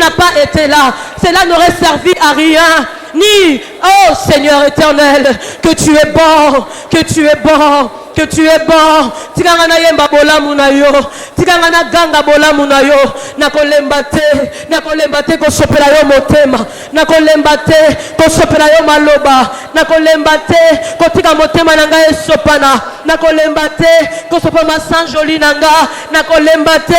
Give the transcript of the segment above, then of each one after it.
n'as pas été là, cela n'aurait servi à rien. Ni, oh Seigneur éternel, que tu es bon, que tu es bon, que tu es bon. Tikanga na yemba bola munayo, tikanga na ganga bola munayo. Nakolemba te ko sopela yo motema, nakolemba te ko sopela yo maloba, nakolemba te ko tika motema nanga esopana, nakolemba te ko sopa masanjoli nanga, nakolemba te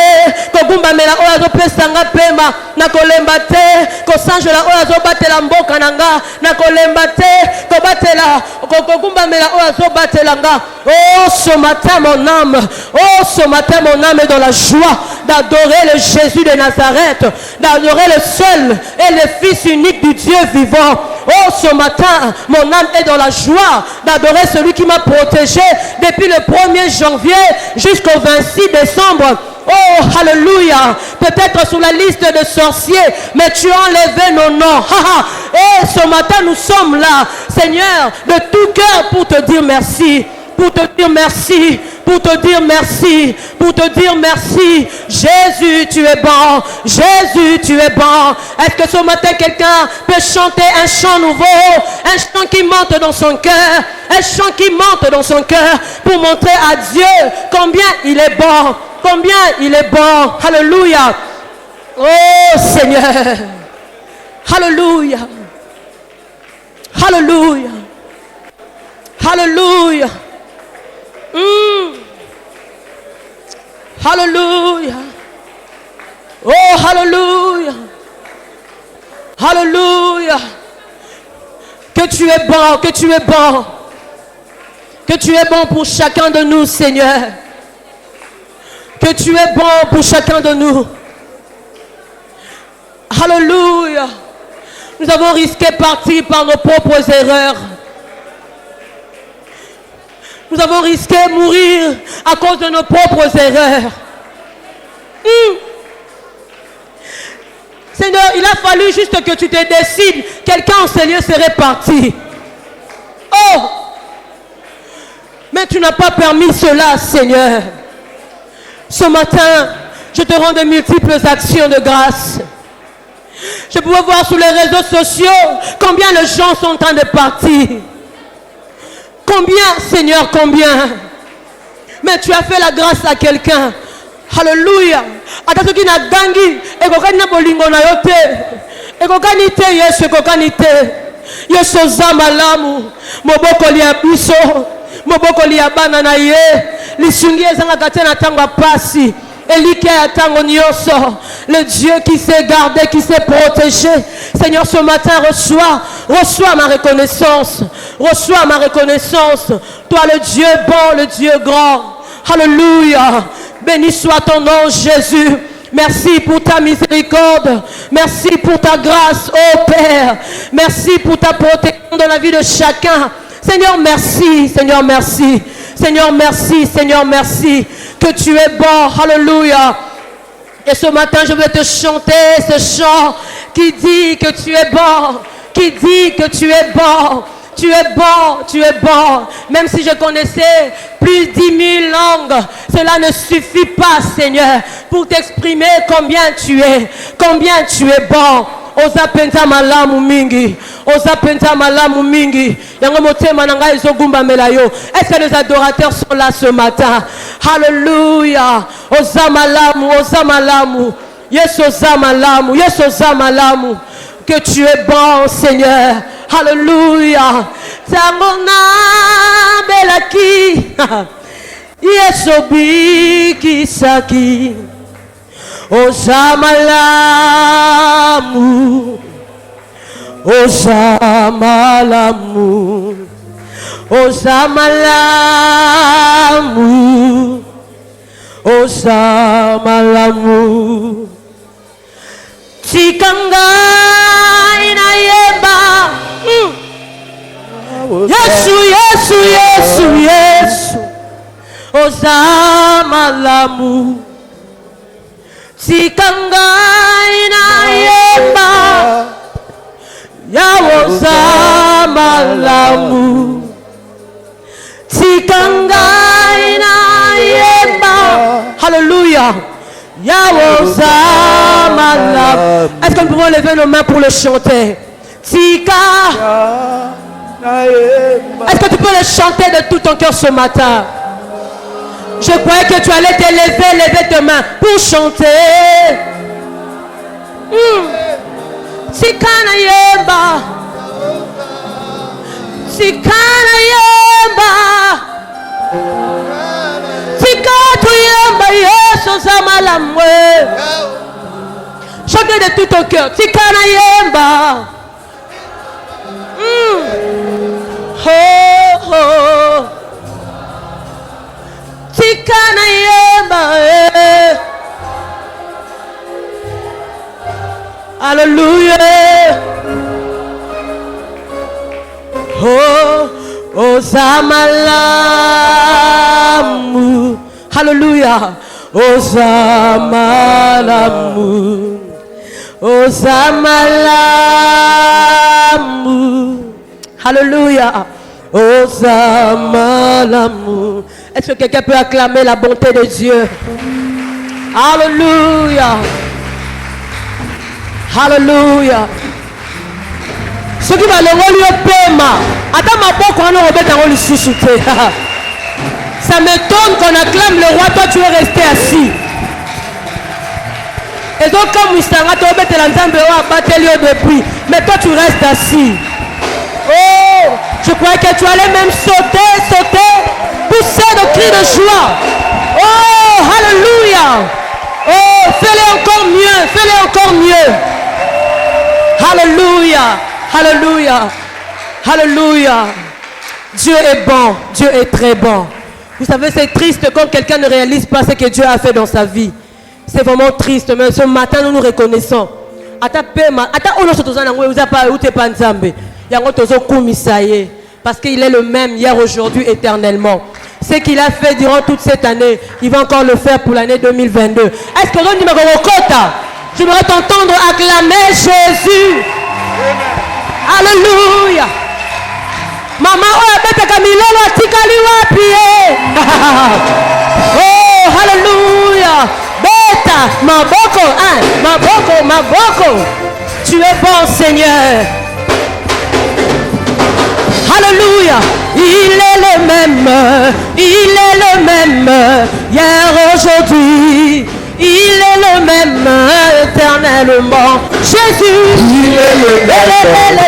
ko gumba mela oyo azopesa nga pema, nakolemba te ko sanjola oyo azobatela mboka nanga, nakolemba te ko batela ko gumba mela oyo azobatela nga. Oh, ce matin mon âme, oh ce matin mon âme est dans la joie d'adorer le Jésus de Nazareth, d'adorer le seul et le Fils unique du Dieu vivant. Oh, ce matin, mon âme est dans la joie d'adorer celui qui m'a protégé depuis le 1er janvier jusqu'au 26 décembre. Oh, alléluia. Peut-être sur la liste de sorciers, mais tu as enlevé nos noms. Et ce matin, nous sommes là, Seigneur, de tout cœur pour te dire merci. Pour te dire merci, pour te dire merci, pour te dire merci. Jésus, tu es bon. Jésus, tu es bon. Est-ce que ce matin, quelqu'un peut chanter un chant nouveau, un chant qui monte dans son cœur, un chant qui monte dans son cœur pour montrer à Dieu combien il est bon, combien il est bon. Alléluia. Oh Seigneur. Alléluia. Alléluia. Alléluia. Hallelujah. Oh, hallelujah. Hallelujah. Que tu es bon, que tu es bon. Que tu es bon pour chacun de nous, Seigneur. Que tu es bon pour chacun de nous. Hallelujah. Nous avons risqué partir par nos propres erreurs. Nous avons risqué mourir à cause de nos propres erreurs. Seigneur, il a fallu juste que tu te décides. Quelqu'un en ce lieu serait parti. Oh! Mais tu n'as pas permis cela, Seigneur. Ce matin, je te rends de multiples actions de grâce. Je pouvais voir sur les réseaux sociaux combien les gens sont en train de partir. Combien, Seigneur, combien? Mais tu as fait la grâce à quelqu'un. Alléluia. Atasuki na gangi, ekokani na bolingo na yote. Ekokani te Yesu, ekokani te. Yesu zamalamu, moboko liya biso, moboko liya bana na ye. Lisungi ezanga kate na tango pasi. Le Dieu qui s'est gardé, qui s'est protégé. Seigneur, ce matin, reçois ma reconnaissance. Reçois ma reconnaissance. Toi, le Dieu bon, le Dieu grand. Alléluia. Béni soit ton nom, Jésus. Merci pour ta miséricorde. Merci pour ta grâce, oh Père. Merci pour ta protection dans la vie de chacun. Seigneur, merci. Seigneur, merci. Seigneur, merci. Seigneur, merci. Que tu es bon, alléluia. Et ce matin, je vais te chanter ce chant qui dit que tu es bon, qui dit que tu es bon. Tu es bon, tu es bon. Même si je connaissais plus de 10 000 langues, cela ne suffit pas, Seigneur, pour t'exprimer combien tu es bon. Ozapenta malamu mingi, ozapenta malamu mingi. Yango motema nanga ezogumba melayo. Est-ce que les adorateurs sont là ce matin? Alléluia. Ozamalamu, ozamalamu. Yes, ozamalamu, yes, ozamalamu. Que tu es bon, Seigneur. Alléluia. Tangona belaki. Yes, obiki saki. Ozamalamu, Ozamalamu, Ozamalamu, Ozamalamu. Tikanga inayeba. Yesu, Yesu, Yesu, Yesu. Ozamalamu. Tikanga inayeba Yawo zamalamu. Tikanga inayeba. Hallelujah. Yawo zamalamu. Est-ce que pouvons lever nos mains pour le chanter. Tika. Est-ce que tu peux le chanter de tout ton cœur ce matin? Je croyais que tu allais te lever tes mains pour chanter. Tika na yemba. Tika na yemba. Tika tu yemba Yesu zamalamwe. Chantez de tout ton cœur. Tika na yemba. Oh oh. Tika na yemba. Alléluia. Oh, oh Zamalamu. Alléluia. Oh Zamalamu. Oh Zamalamu. Alléluia. Oh Zamalamu. Est-ce que quelqu'un peut acclamer la bonté de Dieu? Alléluia. Alléluia. Ce qui va le relier paiement. Attends ma peau quand on remet dans le sous-souté. Ça m'étonne qu'on acclame le roi, toi tu es resté assis. Et donc comme Mustanga, tu remet l'ensemble à battre depuis. Mais toi tu restes assis. Oh, je croyais que tu allais même sauter, pousser de cris de joie. Oh, alléluia. Oh, fais-le encore mieux, fais-le encore mieux. Alléluia, alléluia, alléluia. Dieu est bon, Dieu est très bon. Vous savez, c'est triste quand quelqu'un ne réalise pas ce que Dieu a fait dans sa vie. C'est vraiment triste, mais ce matin nous nous reconnaissons. Parce qu'il est le même hier, aujourd'hui, éternellement. Ce qu'il a fait durant toute cette année, il va encore le faire pour l'année 2022. Est-ce que l'on dit je voudrais t'entendre acclamer Jésus. Alléluia. Maman, oh, alléluia. Beta, maboko. Tu es bon, Seigneur. Alléluia. Il est le même hier, aujourd'hui. Il est le même éternellement. Jésus, il est le même.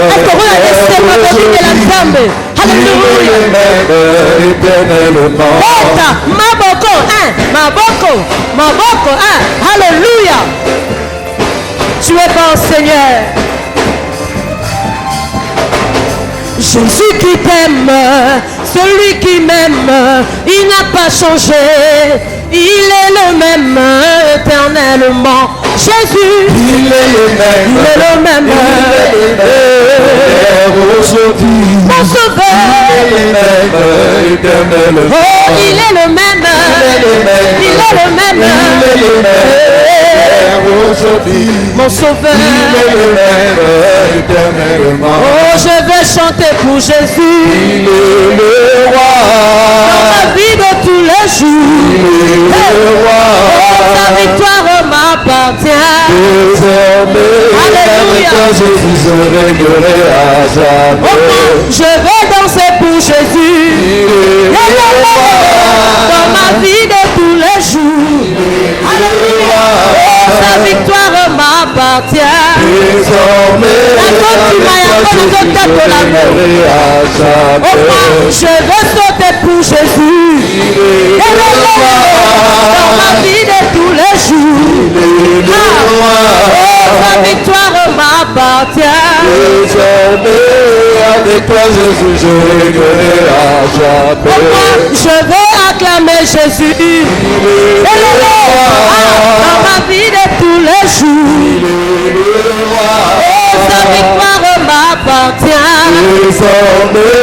Est-ce que vous avez laissé la jambe? Alléluia. éternellement. Maboko, alléluia. Tu es bon, Seigneur. Jésus qui t'aime, celui qui m'aime, il n'a pas changé. Il est le même éternellement. Jésus, il est le même. Aujourd'hui, mon sauveur, il est le même éternellement. Oh, il est le même. Il est le même. Aujourd'hui, mon sauveur, il est le même éternellement. Oh, je vais chanter pour Jésus. Il est le roi. Dans ma vie de tous les jours. Oh, ta victoire m'appartient. Désormais, alléluia. Jésus, je régnerai à jamais. Je vais danser pour Jésus. Dans ma vie de tous les jours. Alléluia. Oh, ta victoire m'appartient. Désormais, je veux sauter pour Jésus. Dans ma vie de tous les jours. Oh, ta victoire m'appartient. Désormais, avec toi Jésus, je régnerai à jamais. Je veux acclamer Jésus. Dans ma vie de tous les jours. Oh, ta victoire m'appartient. Désormais,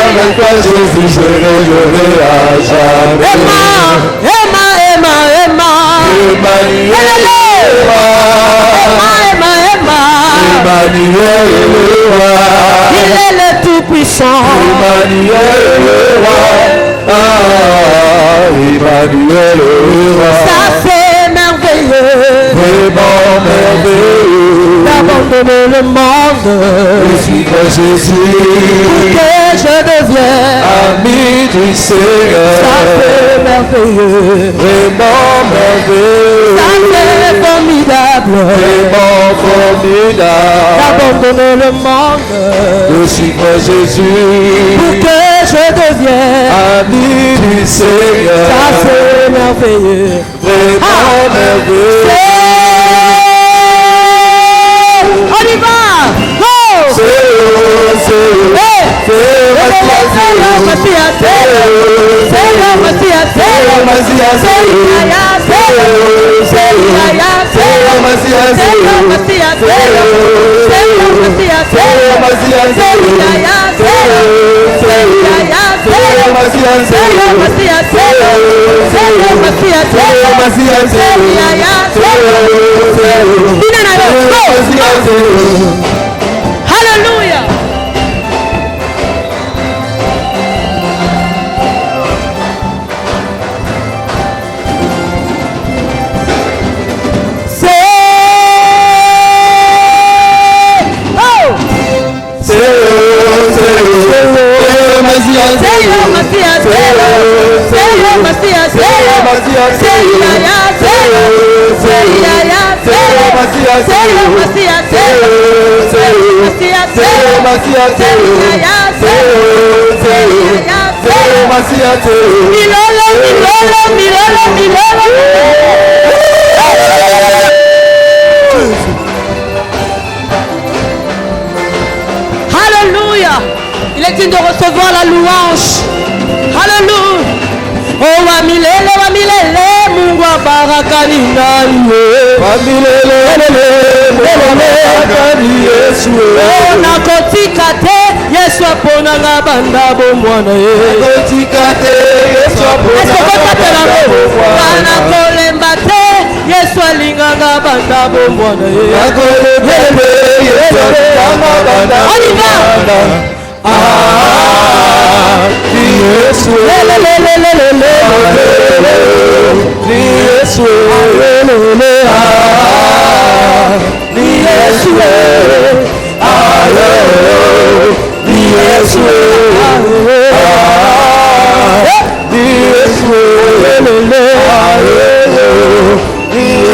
avec toi Jésus, je régnerai à jamais. Emmanuel est le roi. Il est le tout-puissant. Emmanuel est le roi. Emmanuel est le roi. Ça c'est merveilleux. Vraiment Abandonner le monde et suivre Jésus, pour que je devienne ami du Seigneur. Ça c'est merveilleux, Vraiment merveilleux, ça c'est formidable, vraiment formidable, d'abandonner le monde de suivre Jésus, pour que je devienne ami du Seigneur. ça c'est merveilleux, Vraiment merveilleux. On y va, go! Hallelujah. Hallelujah. Il est digne de recevoir la louange. Hallelujah. Oh wa milele Mungu wa baraka ni nani? Wa milele Yesu. Oh nakotika te Yesu apona nga banda bo mwana ye. Nakotika te Yesu apona nga banda kolemba te Yesu alinga nga banda bo mwana ye. Nakolemba te Yesu alinga nga banda bo mwana ye.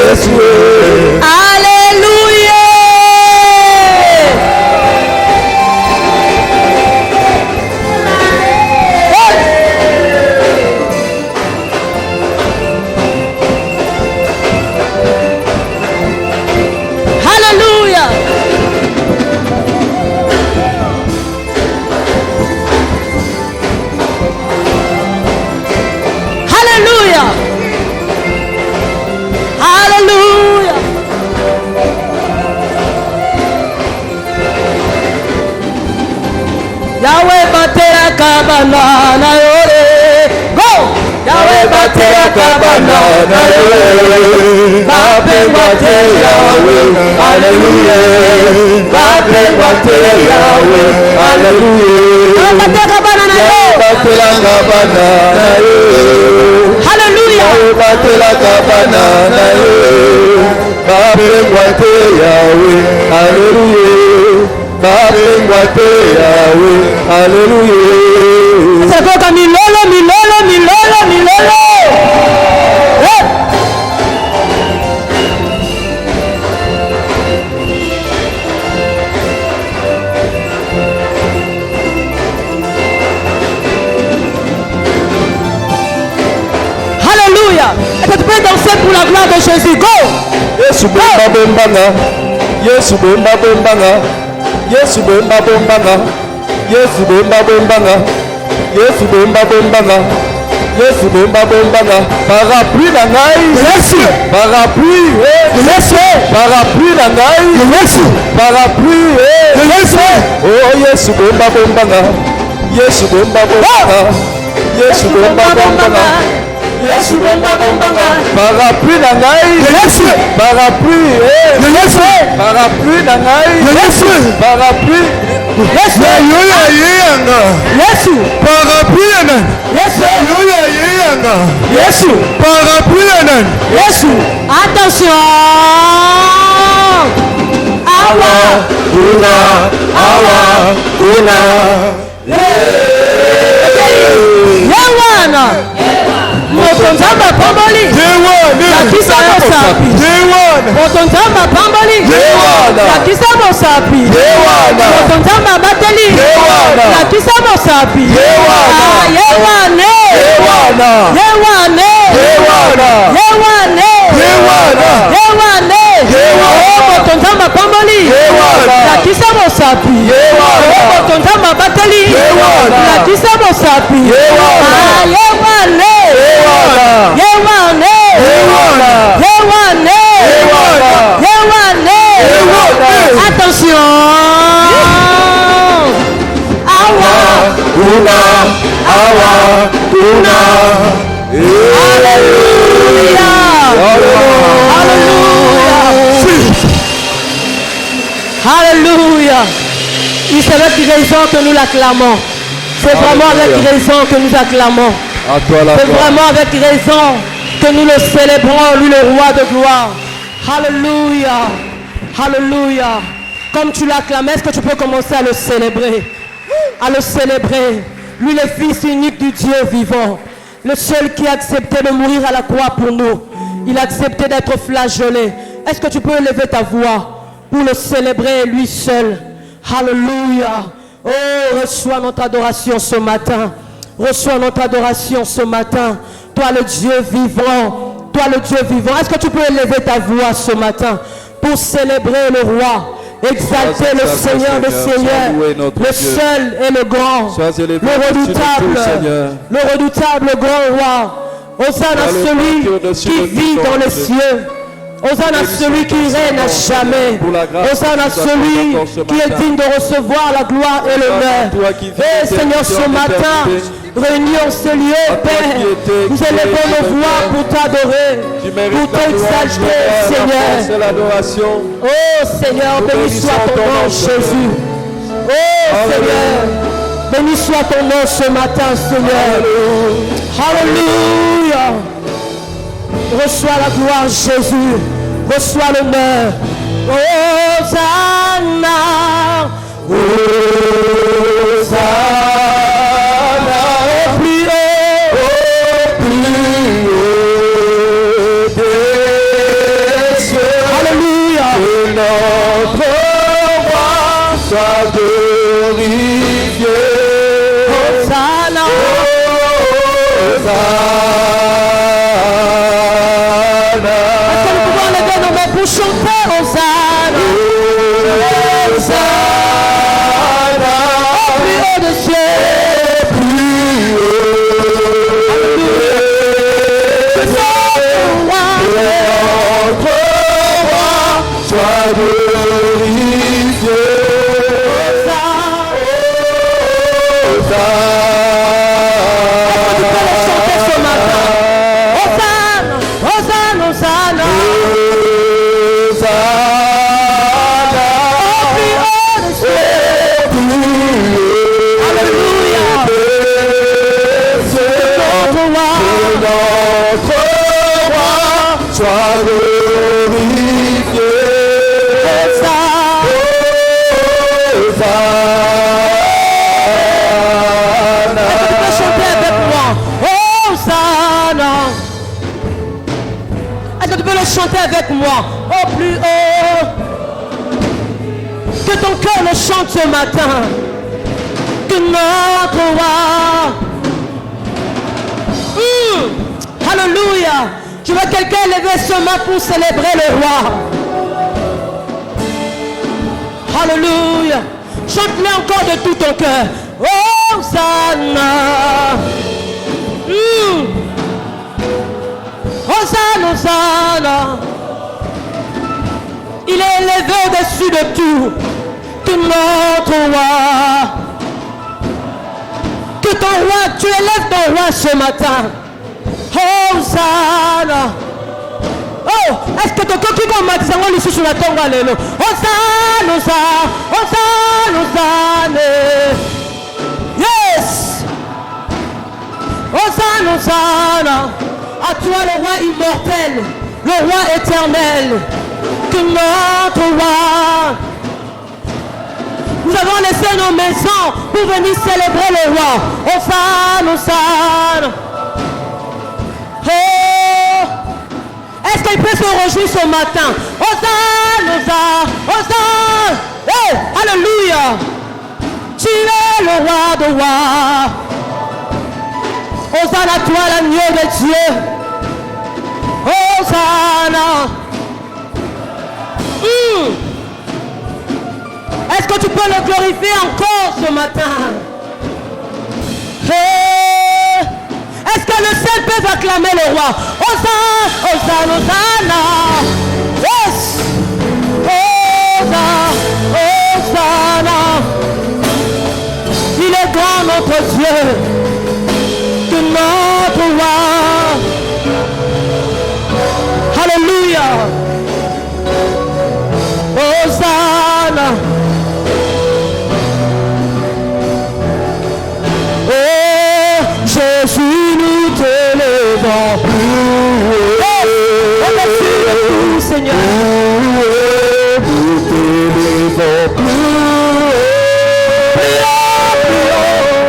Yesu, Yahweh batera kabana na yore. Go! Yahweh batera kabana na yore. Bape bate Yahweh. Hallelujah. Bape bate Yahweh. Hallelujah. Batera kabana na yore. Batera kabana na yore. Hallelujah. Batera kabana na yore. Bape bate Yahweh. Hallelujah. Babengwate Yahweh, hallelujah. Sekoka milolo. Hallelujah. Est-ce que tu peux danser pour la gloire de Jésus? Go. Yesu bomba bombanga. Yesu bomba bombanga. Yesu bomba bombanga. Yesu bomba bombanga. Yesu bomba bombanga. Yesu bomba bombanga. Parapluie na ngai. Yesu. Parapluie. Yesu. Parapluie na ngai. Yesu. Parapluie. Yesu. Oh Yesu bomba bombanga. Yesu bomba bombanga. Yesu bomba bombanga. Yesu bomba bombanga. Parapluie na ngai. Yesu. Parapluie. Yesu. Parapluie na ngai. Yesu. Parapluie. Yesu. Yoya yeyanga. Yesu. Parapluie na. Yesu. Yoya yeyanga. Yesu. Parapluie na. Yesu. Attention. Awa. Yewana Motonzamba pamboli Yakisa mosapi Motonzamba pamboli Yakisa mosapi Motonzamba bateli Yakisa mosapi Yewane Motonzamba pamboli Yakisa mosapi Motonzamba bateli Yakisa mosapi Attention. Awa Kuna Alléluia. Alléluia. C'est avec raison que nous l'acclamons. C'est vraiment avec raison que nous acclamons. C'est vraiment avec raison que nous le célébrons, lui le roi de gloire. Alléluia. Alléluia. Comme tu l'acclamais, est-ce que tu peux commencer à le célébrer? À le célébrer. Lui le Fils unique du Dieu vivant. Le seul qui a accepté de mourir à la croix pour nous. Il a accepté d'être flagellé. Est-ce que tu peux élever ta voix pour le célébrer lui seul? Alléluia. Oh, reçois notre adoration ce matin. Reçois notre adoration ce matin. Toi le Dieu vivant. Toi le Dieu vivant. Est-ce que tu peux élever ta voix ce matin pour célébrer le roi? Exalter le Seigneur des Seigneurs, le seul et le grand, le redoutable grand roi. Hosanna à celui qui vit dans les cieux. Hosanna à celui qui règne à jamais. Hosanna à celui qui est digne de recevoir la gloire et l'honneur. Et Seigneur, ce matin, réunis en ce lieu, Père, nous élevons nos voix pour t'adorer, pour t'exalter, Seigneur. Oh Seigneur, béni soit ton nom, Jésus. Oh Seigneur, béni soit ton nom ce matin, Seigneur. Alléluia. Reçois la gloire, Jésus. Reçois l'honneur. Hosanna. Hosanna. Au plus haut des cieux. Alléluia. Que notre roi soit glorifié. Hosanna. Pour chanter Hosanna, Hosanna, au plus haut des cieux, plus haut. Notre roi soit glorifié. Hosanna, Hosanna, Hosanna. Sois glorifié. Hosanna. Est-ce que tu peux chanter avec moi? Hosanna. Est-ce que tu peux le chanter avec moi? Au plus haut. Que ton cœur le chante ce matin. Que notre roi. Alléluia. Je veux quelqu'un lever ce main pour célébrer le roi. Alléluia. Chante-le encore de tout ton cœur. Hosanna. Hosanna, Hosanna. Il est élevé au-dessus de tout. Que notre roi. Que ton roi, tu élèves ton roi ce matin. Hosanna. Oh, est-ce que tu as maximum ici sur la tombe? Alléluia. Hosanna, Hosanna, Hosanna. Yes. Hosanna, Hosanna. À toi le roi immortel, le roi éternel. Que notre roi. Nous avons laissé nos maisons pour venir célébrer le roi. Hosanna, Hosanna. Oh, est-ce qu'il peut se réjouir ce matin? Hosanna, Hosanna, Hosanna. Hey, alléluia. Tu es le roi de rois. Hosanna à toi, l'agneau de Dieu. Hosanna. Est-ce que tu peux le glorifier encore ce matin? Hey. Est-ce que le ciel peut acclamer le roi? Hosanna, Hosanna, Hosanna. Yes. Hosanna, Hosanna. Il est grand notre Dieu, que notre roi. Alléluia. Hosanna. Oh Jésus, nous t'élevons plus haut. Au-dessus de tout, Seigneur. Nous t'élevons plus haut.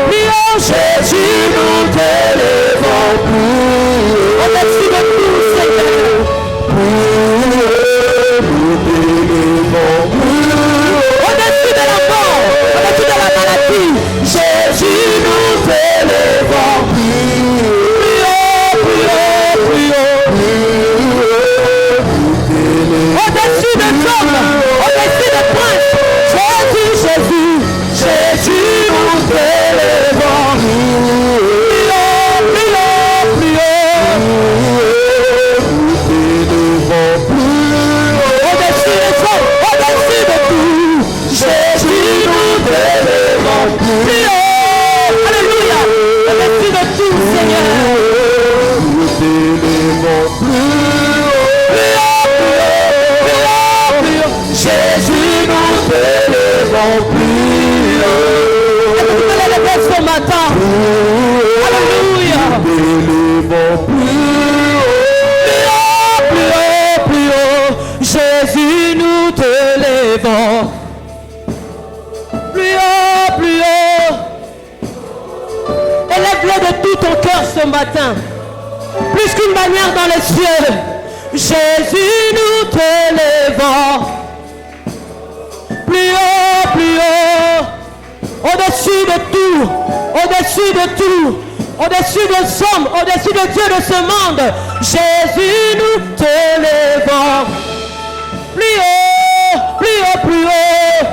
Plus haut, Jésus, nous t'élevons plus haut. Au-dessus de tout, Seigneur. Nous t'élevons plus haut. Au-dessus de la mort, au-dessus de la maladie, Jésus, nous t'élevons plus haut, plus haut, plus haut. Au-dessus des hommes, au-dessus des princes, Jésus, Jésus, Jésus, nous t'élevons plus haut, plus haut, plus haut. Nous t'élevons plus haut. Au-dessus des hommes, au-dessus de tout, Jésus, nous t'élevons plus haut. Alléluia. Au-dessus de tout, Seigneur. Nous t'élevons plus haut, plus haut, plus haut. Jésus, nous t'élevons plus haut. Est-ce que tu peux l'élever ce matin? Alléluia. Nous t'élevons plus haut, plus haut, plus haut. Jésus, nous t'élevons plus haut, plus haut. Élève-le de tout ton cœur ce matin. Plus qu'une bannière dans les cieux. Jésus, nous t'élevons plus haut, plus haut. Au-dessus de tout, au-dessus de tout, au-dessus des hommes, au-dessus de Dieu de ce monde. Jésus, nous t'élevons plus haut, plus haut, plus haut.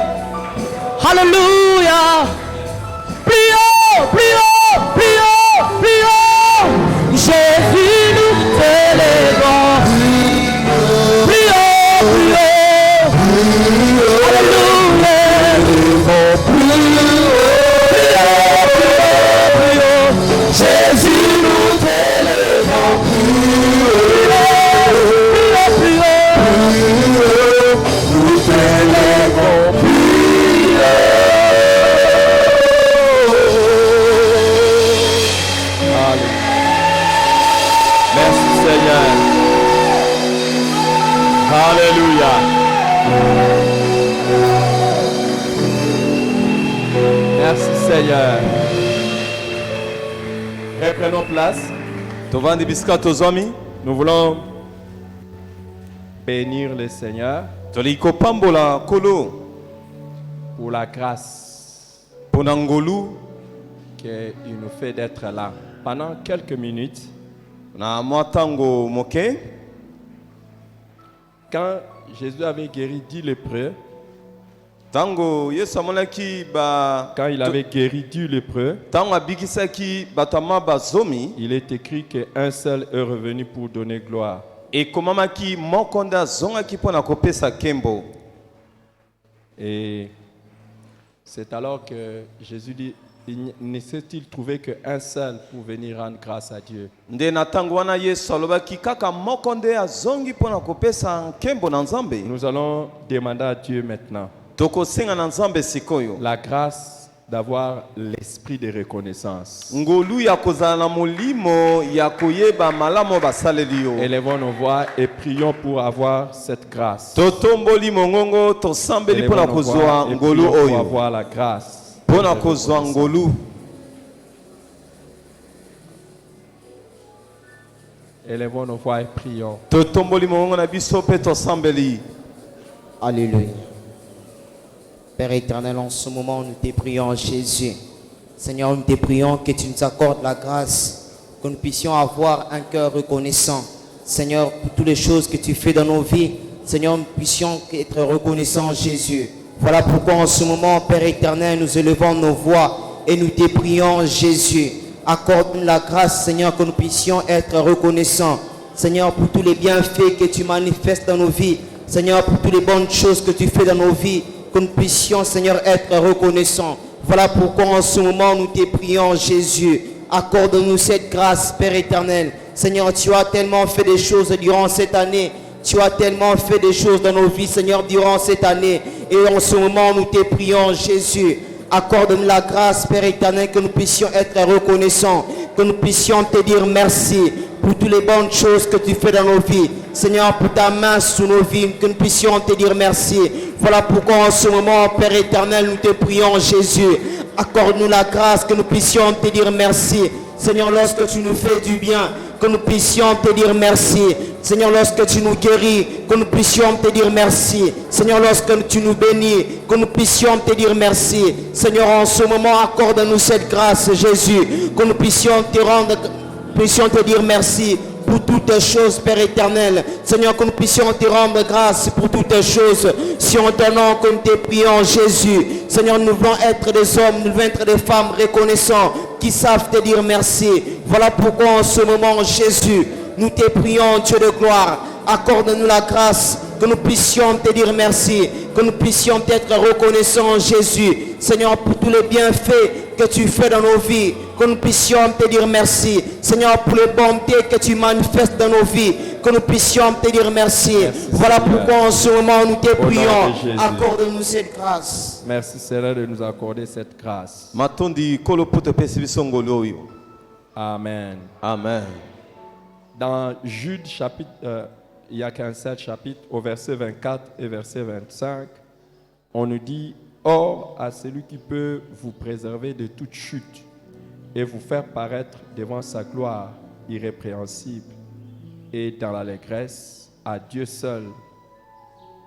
Alléluia. Plus haut, plus haut, plus haut, plus haut. Jésus, nous t'élevons plus haut, plus haut. Alléluia. Plus haut, plus haut. Jésus, nous t'élevons plus haut, plus haut. Nous t'élevons plus haut. Merci Seigneur. Alléluia. Merci Seigneur. Reprenons place. Tovandi biscato zomi. Nous voulons bénir le Seigneur Toliko pambola kolo pour la grâce ponangolu qu'il nous fait d'être là. Pendant quelques minutes, na mwatango moke. quand Jésus avait guéri 10 lépreux, Tango Yesu amonaki ba quand il avait guéri 10 lépreux, tango abikisaki batama bazomi il est écrit qu'un seul est revenu pour donner gloire. ekomamaki mokonda zongaki mpona kopesa kembo. Et c'est alors que Jésus dit, ne s'est-il trouvé qu'un seul pour venir rendre grâce à Dieu? Nde na tango wana Yesu alobaki kaka mokonde azongi mpona kopesa kembo na Nzambe. Nous allons demander à Dieu maintenant Tokosenga na Nzambe sikoyo la grâce d'avoir l'esprit de reconnaissance. ngolu ya kozala na molimo ya koyeba malamu basaleli yo. Élevons nos voix et prions pour avoir cette grâce. Totomboli mongongo tosambeli Élevons mpona nos voix kozwa et ngolu prions pour oyo. avoir la grâce. Mpona kozwa ngolu. Élevons nos voix et prions. Totomboli mongongo na biso pe tosambeli. Alléluia. Père éternel, en ce moment, nous te prions, Jésus. Seigneur, nous te prions que tu nous accordes la grâce, que nous puissions avoir un cœur reconnaissant. Seigneur, pour toutes les choses que tu fais dans nos vies, Seigneur, nous puissions être reconnaissants, Jésus. Voilà pourquoi en ce moment, Père éternel, nous élevons nos voix et nous te prions, Jésus. Accorde-nous la grâce, Seigneur, que nous puissions être reconnaissants. Seigneur, pour tous les bienfaits que tu manifestes dans nos vies. Seigneur, pour toutes les bonnes choses que tu fais dans nos vies, que nous puissions, Seigneur, être reconnaissants. Voilà pourquoi en ce moment, nous te prions, Jésus. Accorde-nous cette grâce, Père éternel. Seigneur, tu as tellement fait des choses durant cette année. Tu as tellement fait des choses dans nos vies, Seigneur, durant cette année. Et en ce moment, nous te prions, Jésus. Accorde-nous la grâce, Père éternel, que nous puissions être reconnaissants, que nous puissions te dire merci pour toutes les bonnes choses que tu fais dans nos vies. Seigneur, pour ta main sous nos vies, que nous puissions te dire merci. Voilà pourquoi en ce moment, Père éternel, nous te prions, Jésus. Accorde-nous la grâce, que nous puissions te dire merci. Seigneur, lorsque tu nous fais du bien, que nous puissions te dire merci. Seigneur, lorsque tu nous guéris, que nous puissions te dire merci. Seigneur, lorsque tu nous bénis, que nous puissions te dire merci. Seigneur, en ce moment, accorde-nous cette grâce, Jésus, que nous puissions te dire merci pour toutes les choses, Père éternel. Seigneur, que nous puissions te rendre grâce pour toutes les choses. Si en ton nom que nous te prions, Jésus. Seigneur, nous voulons être des hommes, nous voulons être des femmes reconnaissants qui savent te dire merci. Voilà pourquoi en ce moment, Jésus, nous te prions, Dieu de gloire. Accorde-nous la grâce, que nous puissions te dire merci, que nous puissions être reconnaissants, Jésus. Seigneur, pour tous les bienfaits que tu fais dans nos vies, que nous puissions te dire merci. Seigneur, pour les bontés que tu manifestes dans nos vies, que nous puissions te dire merci. Voilà pourquoi en ce moment nous te prions. Accorde-nous cette grâce. Merci Seigneur de nous accorder cette grâce. Matondi kolo poto pesi biso ngolu oyo. Amen. Amen. Dans Jude chapitre, il y a qu'un seul chapitre, au verset 24 et verset 25, on nous dit « Or, à celui qui peut vous préserver de toute chute et vous faire paraître devant sa gloire irrépréhensible et dans l'allégresse, à Dieu seul,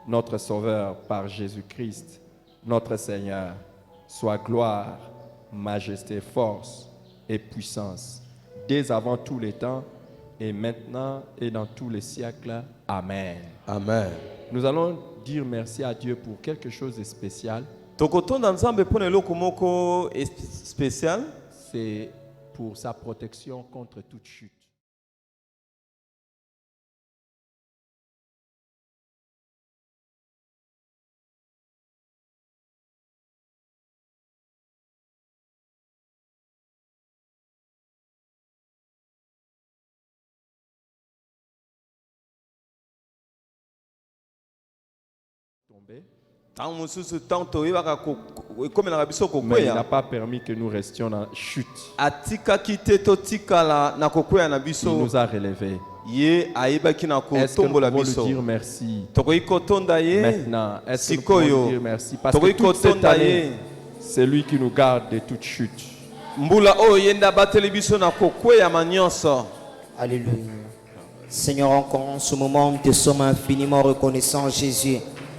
notre Sauveur par Jésus-Christ, notre Seigneur, soit gloire, majesté, force et puissance, dès avant tous les temps, et maintenant et dans tous les siècles. Amen. Amen. Nous allons dire merci à Dieu pour quelque chose de spécial. Tokotonda nzambe pona eloko moko spécial. C'est pour sa protection contre toute chute. Mais il n'a pas permis que nous restions dans la chute. Il nous a relevés. Est-ce que nous pouvons lui dire merci maintenant? Est-ce que nous pouvons lui dire merci? Parce que toute cette année, c'est lui qui nous garde de toute chute. Alléluia. Seigneur, encore en ce moment, nous te sommes infiniment reconnaissants, Jésus.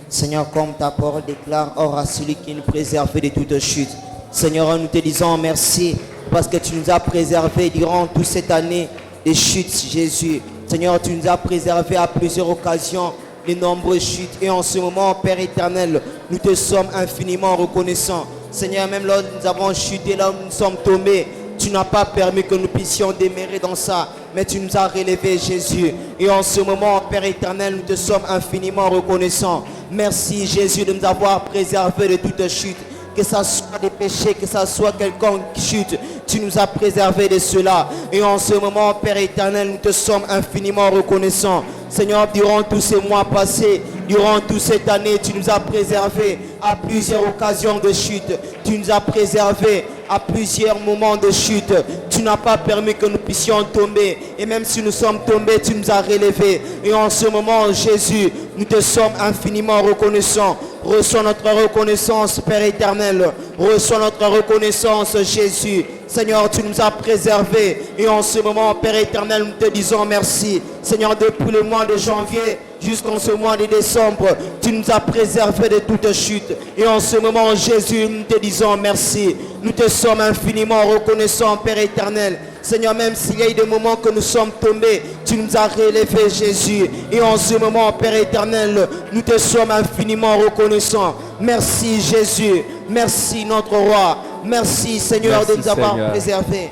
Seigneur, comme ta parole déclare, or à celui qui nous préserve de toute chute. Seigneur, nous te disons merci parce que tu nous as préservés durant toute cette année des chutes, Jésus. Seigneur, tu nous as préservés à plusieurs occasions de nombreuses chutes. Et en ce moment, Père éternel, nous te sommes infiniment reconnaissants. Seigneur, même là où nous avons chuté, là où nous sommes tombés, tu n'as pas permis que nous puissions demeurer dans ça, mais tu nous as relevés, Jésus. Et en ce moment, Père éternel, nous te sommes infiniment reconnaissants. Merci, Jésus, de nous avoir préservés de toute chute. Que ça soit des péchés, que ça soit quelconque chute, tu nous as préservés de cela. Et en ce moment, Père éternel, nous te sommes infiniment reconnaissants. Seigneur, durant tous ces mois passés, Durant toute cette année, tu nous as préservés à plusieurs occasions de chute. Tu nous as préservés à plusieurs moments de chute. Tu n'as pas permis que nous puissions tomber. Et même si nous sommes tombés, tu nous as relevés. Et en ce moment, Jésus, nous te sommes infiniment reconnaissants. Reçois notre reconnaissance, Père éternel. Reçois notre reconnaissance, Jésus. Seigneur, tu nous as préservés. Et en ce moment, Père éternel, nous te disons merci. Seigneur, depuis le mois de janvier jusqu'en ce mois de décembre, tu nous as préservés de toute chute. Et en ce moment, Jésus, nous te disons merci. Nous te sommes infiniment reconnaissants, Père éternel. Seigneur, même s'il y a eu des moments que nous sommes tombés, tu nous as relevés, Jésus. Et en ce moment, Père éternel, nous te sommes infiniment reconnaissants. Merci, Jésus. Merci, notre roi. Merci, Seigneur, Merci, de nous avoir Seigneur. préservés.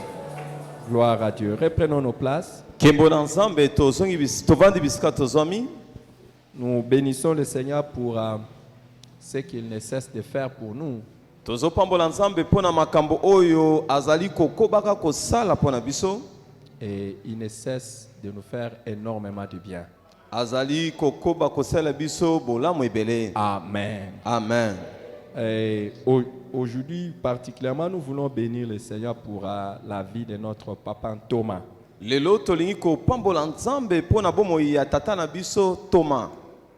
Gloire à Dieu. Reprenons nos places. Kembo na nzambe tovandi bisika tozwami. Nous bénissons le Seigneur pour ce qu'il ne cesse de faire pour nous. Tozopambola nzambe mpona makambo oyo azali kokobaka kosala mpona biso. Et il ne cesse de nous faire énormément de bien. Azali kokoba kosala biso bolamu ebele. Amen. Amen. Et aujourd'hui, particulièrement, nous voulons bénir le Seigneur pour la vie de notre papa Thomas. Lelo tolingi kopambola nzambe mpona bomoi ya tata na biso Thomas.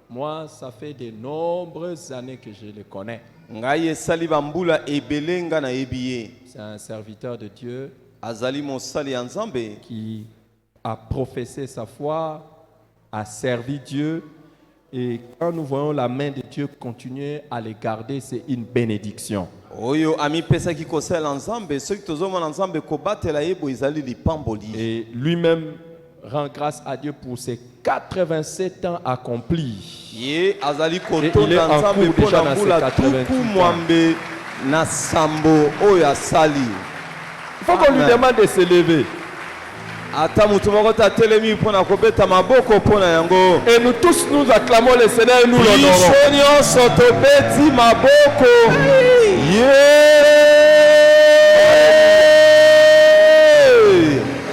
Moi, ça fait de nombreuses années que je le connais. Ngai esali bambula ebele nga na yebi ye. C'est un serviteur de Dieu Azali mosali ya nzambe qui a professé sa foi, a servi Dieu. Et quand nous voyons la main de Dieu continuer à les garder, c'est une bénédiction. oyo amipesaki kosala nzambe soki tozomona nzambe kobatela ye bo ezali lipamboli. Et lui-même rend grâce à Dieu pour ses 87 ans accomplis. Ye azali Et il est kotonda en nzambe cours déjà mpona dans ses mbula 88 tuku ans. mwambe na sambo oyo asali. Il faut qu'on lui Amen. demande de se lever. Ata mutu moko tatelemi mpona kobeta maboko mpona yango. Et nous tous, nous acclamons le Seigneur et nous l'honorons. Biso nyonso tobeti maboko.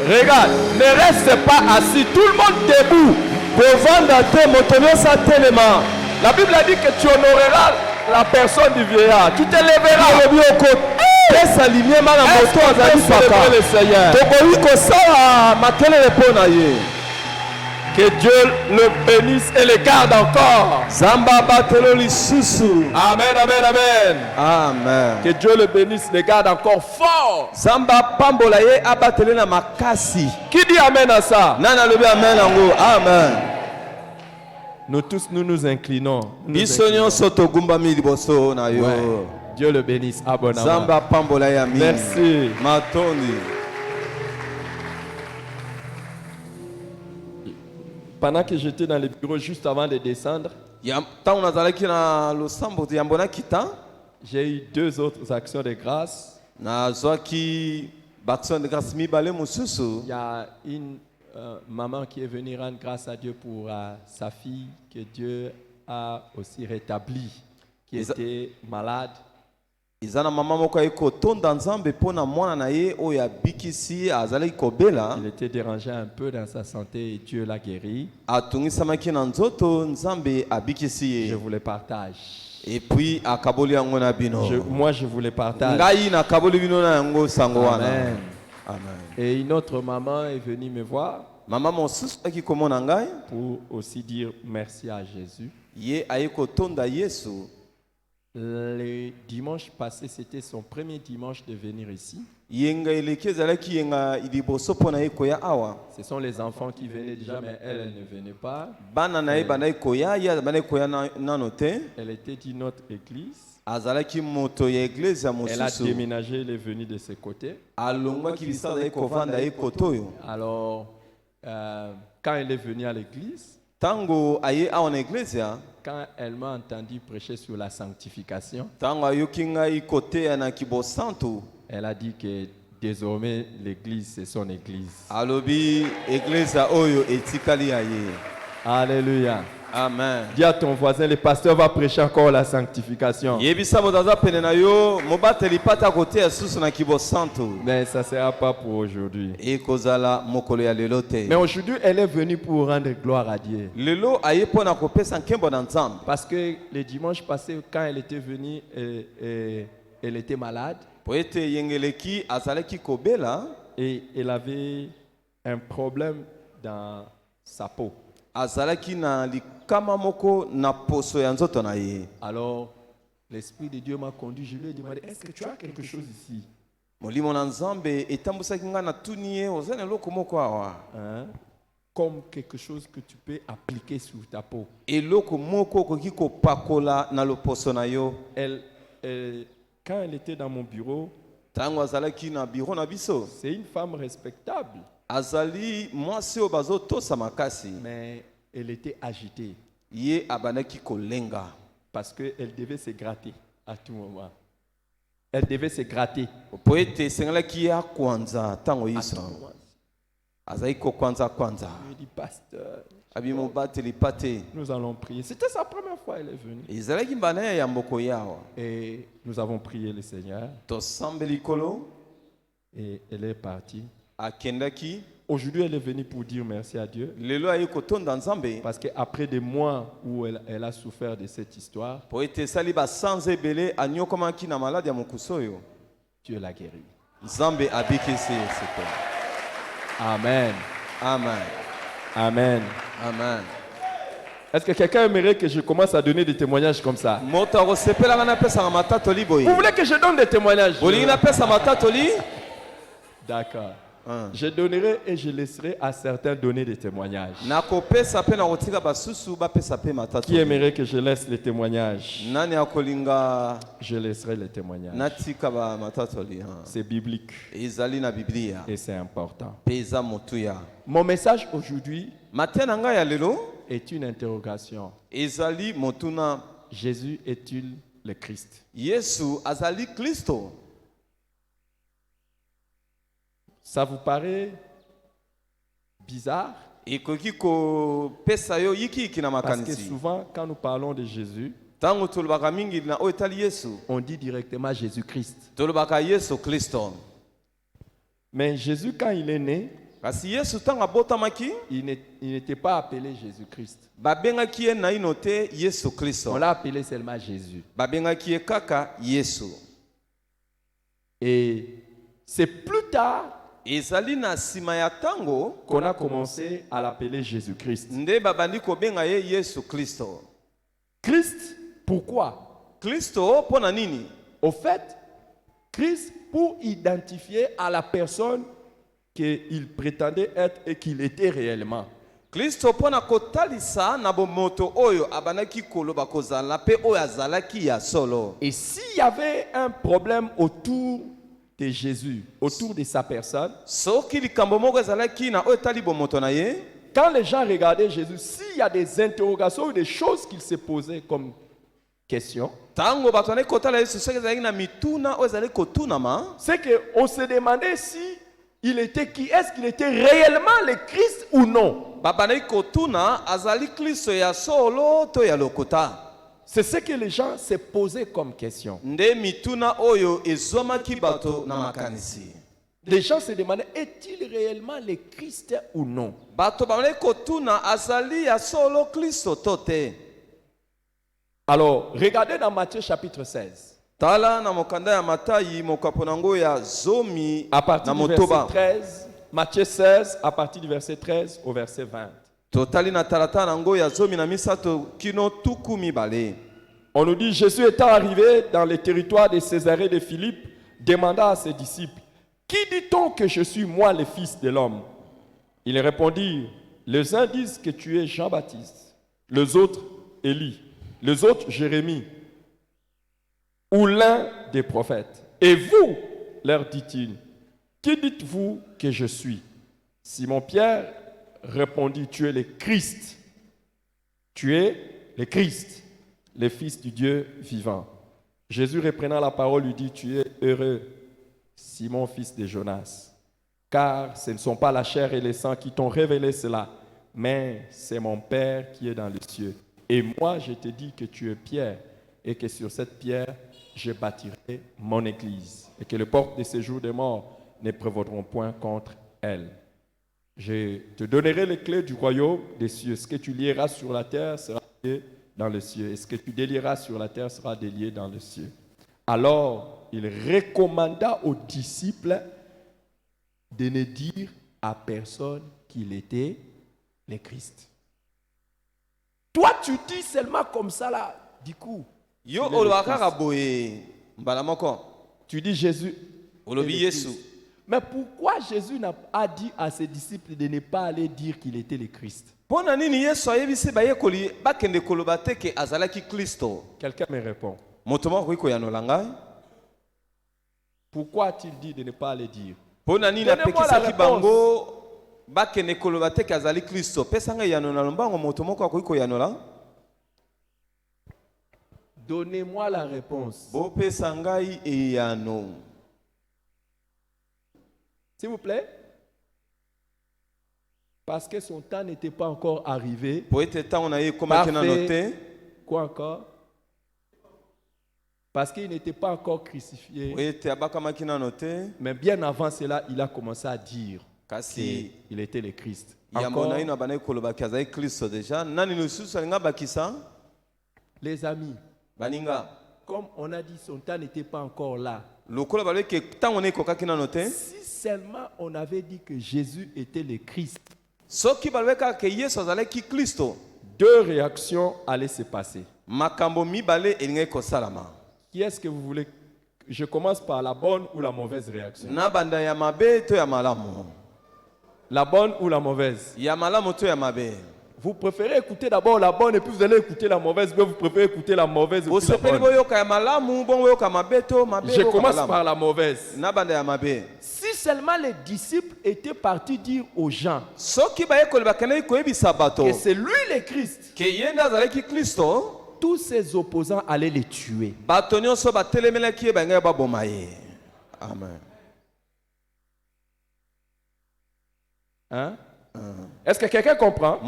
Regarde, ne reste pas assis, tout le monde debout. Kovanda te moto nyonso atelema. La Bible a dit que tu honoreras la personne du vieillard. Tu te lèveras. Lobi okopesa limiema na Est-ce moto qu'on peut azali célébrer paka. le Seigneur? Tokoki kosala makelele mpona ye. Que Dieu le bénisse et le garde encore. Zamba abatelo lisusu. Amen, amen, amen. Amen. Que Dieu le bénisse, le garde encore fort. Zamba pambola ye abatele na makasi. Qui dit amen à ça? Nana lobi amen yango. Amen. Nous tous, nous nous inclinons. Nous nous Biso inclinons. nyonso togumbami liboso na yo. Ouais. Dieu le bénisse abondamment. Zamba pambola ya mingi. Merci. Matondi. Pendant que j'étais dans le bureau juste avant de descendre, Ntango nazalaki na losambo yambona kita j'ai eu 2 autres actions de grâce. nazwaki baction de grâce mibale mosusu. Il y a une maman qui est venue rendre grâce à Dieu pour sa fille que Dieu a aussi rétablie, qui était malade. Eza na mama moko ayi kotonda nzambe mpona mwana na ye oyo abikisi azalaki kobela. Il était dérangé un peu dans sa santé et Dieu l'a guéri. Atungisamaki na nzoto nzambe abikisi Je ye. vous le partage. Et puis akaboli yango na bino. Moi, je vous le partage. Ngai nakaboli bino na yango sango wana. Amen. Amen. Et une autre maman est venue me voir Mama mosusu aki komona ngai pour aussi dire merci à Jésus. ye ayi kotonda Yesu. Le dimanche passé, c'était son premier dimanche de venir ici. Yenga eleki ezalaki yenga liboso mpona ye koya awa. Ce sont les enfants qui venaient déjà, mais elle ne venait pas. Bana na ye bandaki koya ye bandaki koya nano te. Elle était d'une autre église. Azalaki moto ya eglise ya Elle a mosusu. déménagé, elle est venue de ce côté. Alongwaki bisika azalaki kovanda ye koto oyo. Alors, quand elle est venue à l'église, Tango aye awa na eglise ya. quand elle m'a entendu prêcher sur la sanctification, Tango ayoki ngai koteya na kibosantu. elle a dit que désormais l'église, c'est son église. Alobi eglise oyo etikali ya ye. Alléluia. Amen. Dis à ton voisin, le pasteur va prêcher encore la sanctification. Yebisa mozaza pene na yo mobateli pata kote asusu na kibo santo. Mais ça ne sera pas pour aujourd'hui. Ekozala mokolo ya lelo te. Mais aujourd'hui, elle est venue pour rendre gloire à Dieu. Lelo aye pona kopesa nkembo na Nzambe. Parce que le dimanche passé, quand elle était venue, elle était malade Po ete yengeleki azalaki kobela et elle avait un problème dans sa peau. azalaki na likama moko na poso ya nzoto na ye. Alors, l'Esprit de Dieu m'a conduit. Je lui ai demandé, est-ce que tu as quelque chose ici? Molimo na Nzambe etambusaki nga na tuni ye ozana eloko moko awa. Hein? Comme quelque chose que tu peux appliquer sur ta peau. Eloko moko okoki kopakola na loposo na yo. Quand elle était dans mon bureau, Tango azalaki na biro na biso. c'est une femme respectable, Azali mwasi oyo bazotosa makasi. mais elle était agitée Ye abanaki kolenga. parce qu'elle devait se gratter à tout moment. Elle devait se gratter. Po ete esengelaki ye akwanza ntango À tout yiso. moment. Azali kokwanza. Je lui ai dit, pasteur, Abi mobateli pate. nous allons prier. C'était sa première fois elle est venue. Ezalaki mbana ya mboko yawa. Et nous avons prié le Seigneur Tosambeli kolo et elle est partie. akendaki. Aujourd'hui, elle est venue pour dire merci à Dieu. Lelo aye kotonda Nzambe. Parce qu'après des mois où elle a souffert de cette histoire, Po ete esali basanza ebele anyokomaki na maladi ya mokusa oyo. Dieu l'a guérie. Nzambe abikisi ye sikoyo. Amen. Amen. Amen. Amen. Est-ce que quelqu'un aimerait que je commence à donner des témoignages comme ça? Moto akosepelanga napesaka matatoli boye. Vous voulez que je donne des témoignages? Bolingi napesa matatoli? D'accord. Je donnerai et je laisserai à certains donner des témoignages. Nakopesa pe nakotika basusu bapesa pe Qui matatoli. aimerait que je laisse les témoignages? Nani akolinga Je laisserai les témoignages. natika ba matatoli? C'est biblique Ezali na Biblia. et c'est important. Peza motuya. Mon message aujourd'hui Matin na ngai ya lelo est une interrogation. ezali motuna. Jésus est-il le Christ? Yesu azali Kristo. Ça vous paraît bizarre? Ekoki kopesa yo yiki na Parce que makanisi. souvent, quand nous parlons de Jésus, Tango tolobaka mingi na oyo etali Yesu. on dit directement Jésus-Christ. Tolobaka Yesu Kristo. Mais Jésus, quand il est né, Kasi Yesu tango abotamaki il n'était pas appelé Jésus-Christ. babengaki ye naino te Yesu On Kristo. l'a appelé seulement Jésus. Babengaki ye kaka Yesu. Et c'est plus tard Ezali na sima ya tango qu'on a commencé à l'appeler Jésus-Christ. nde babandi kobenga ye Yesu Kristo. Christ, pourquoi? Kristo pona nini? Au fait, Christ pour identifier à la personne qu'il prétendait être et qu'il était réellement. Kristo pona kotalisa na bomoto oyo abanaki koloba kozala pe oyo azalaki ya solo. Et s'il y avait un problème autour de Jésus, autour de sa personne, Soki likambo moko ezalaki na oyo etali bomoto na ye, quand les gens regardaient Jésus, s'il y a des interrogations ou des choses qu'ils se posaient comme question, tango bato anaki kotala Yesu soki ezalaki na mituna oyo ezali kotunama, c'est qu'on se demandait si il était qui, est-ce qu'il était réellement le Christ ou non. babandaki kotuna azali Kristo ya solo to ya lokota. C'est ce que les gens se posaient comme question. Nde mituna oyo ezwamaki bato na makanisi. Les gens se demandaient, est-il réellement le Christ ou non? Bato babandaki kotuna azali ya solo Kristo to te. Alors, regardez dans Matthieu chapitre 16. Tala na mokanda ya Matayi mokapo nango ya zomi À partir na du verset motoba. 13, Matthieu 16, à partir du verset 13 au verset 20. Totali na talata nango ya zomi na misato kino tuku mibale. On nous dit, Jésus étant arrivé dans le territoire de Césarée de Philippe, demanda à ses disciples, qui dit-on que je suis moi le Fils de l'homme? Ils répondirent, les uns disent que tu es Jean-Baptiste, les autres Élie, les autres Jérémie, ou l'un des prophètes. Et vous, leur dit-il, qui dites-vous que je suis? Simon-Pierre répondit, tu es le Christ. Tu es le Christ, le Fils du Dieu vivant. Jésus reprenant la parole lui dit, tu es heureux, Simon, fils de Jonas, car ce ne sont pas la chair et le sang qui t'ont révélé cela, mais c'est mon Père qui est dans les cieux. Et moi, je te dis que tu es Pierre, et que sur cette pierre, je bâtirai mon église, et que les portes de séjour des morts ne prévaudront point contre elle. Je te donnerai les clés du royaume des cieux. Ce que tu lieras sur la terre sera lié dans les cieux, et ce que tu délieras sur la terre sera délié dans les cieux. Alors, il recommanda aux disciples de ne dire à personne qu'il était le Christ. Toi, tu dis seulement comme ça là, du coup. Yo olobaka boye mbala moko. Tu dis Jésus. Olobi Yesu. Mais pourquoi Jésus a dit à ses disciples de ne pas aller dire qu'il était le Christ? Pona nini Yesu ayebisi bayekoli bakende koloba te ke azalaki Kristo? Quelqu'un me répond. Moto moko koyanola ngai. Pourquoi a-t-il dit de ne pas aller dire? Pona nini apekisaki bango bakende koloba te ke azali Kristo? Pesa ngai yanona lombango moto moko koyanola? Donnez-moi la réponse. Bo pesa ngai eyano. S'il vous plaît. Parce que son temps n'était pas encore arrivé. Parfait. Quoi encore? Parce qu'il n'était pas encore crucifié. Mais bien avant cela, il a commencé à dire qu'il était le Christ. Encore, les amis, comme on a dit, son temps n'était pas encore là. Si seulement on avait dit que Jésus était le Christ, deux réactions allaient se passer. Qui est-ce que vous voulez? Je commence par la bonne ou la mauvaise réaction. La bonne ou la mauvaise? Vous préférez écouter d'abord la bonne et puis vous allez écouter la mauvaise, mais vous préférez écouter la mauvaise et puis la bonne. Je commence par la mauvaise. Si seulement les disciples étaient partis dire aux gens que c'est lui le Christ, tous ses opposants allaient les tuer. Amen. Hein? Est-ce que quelqu'un comprend?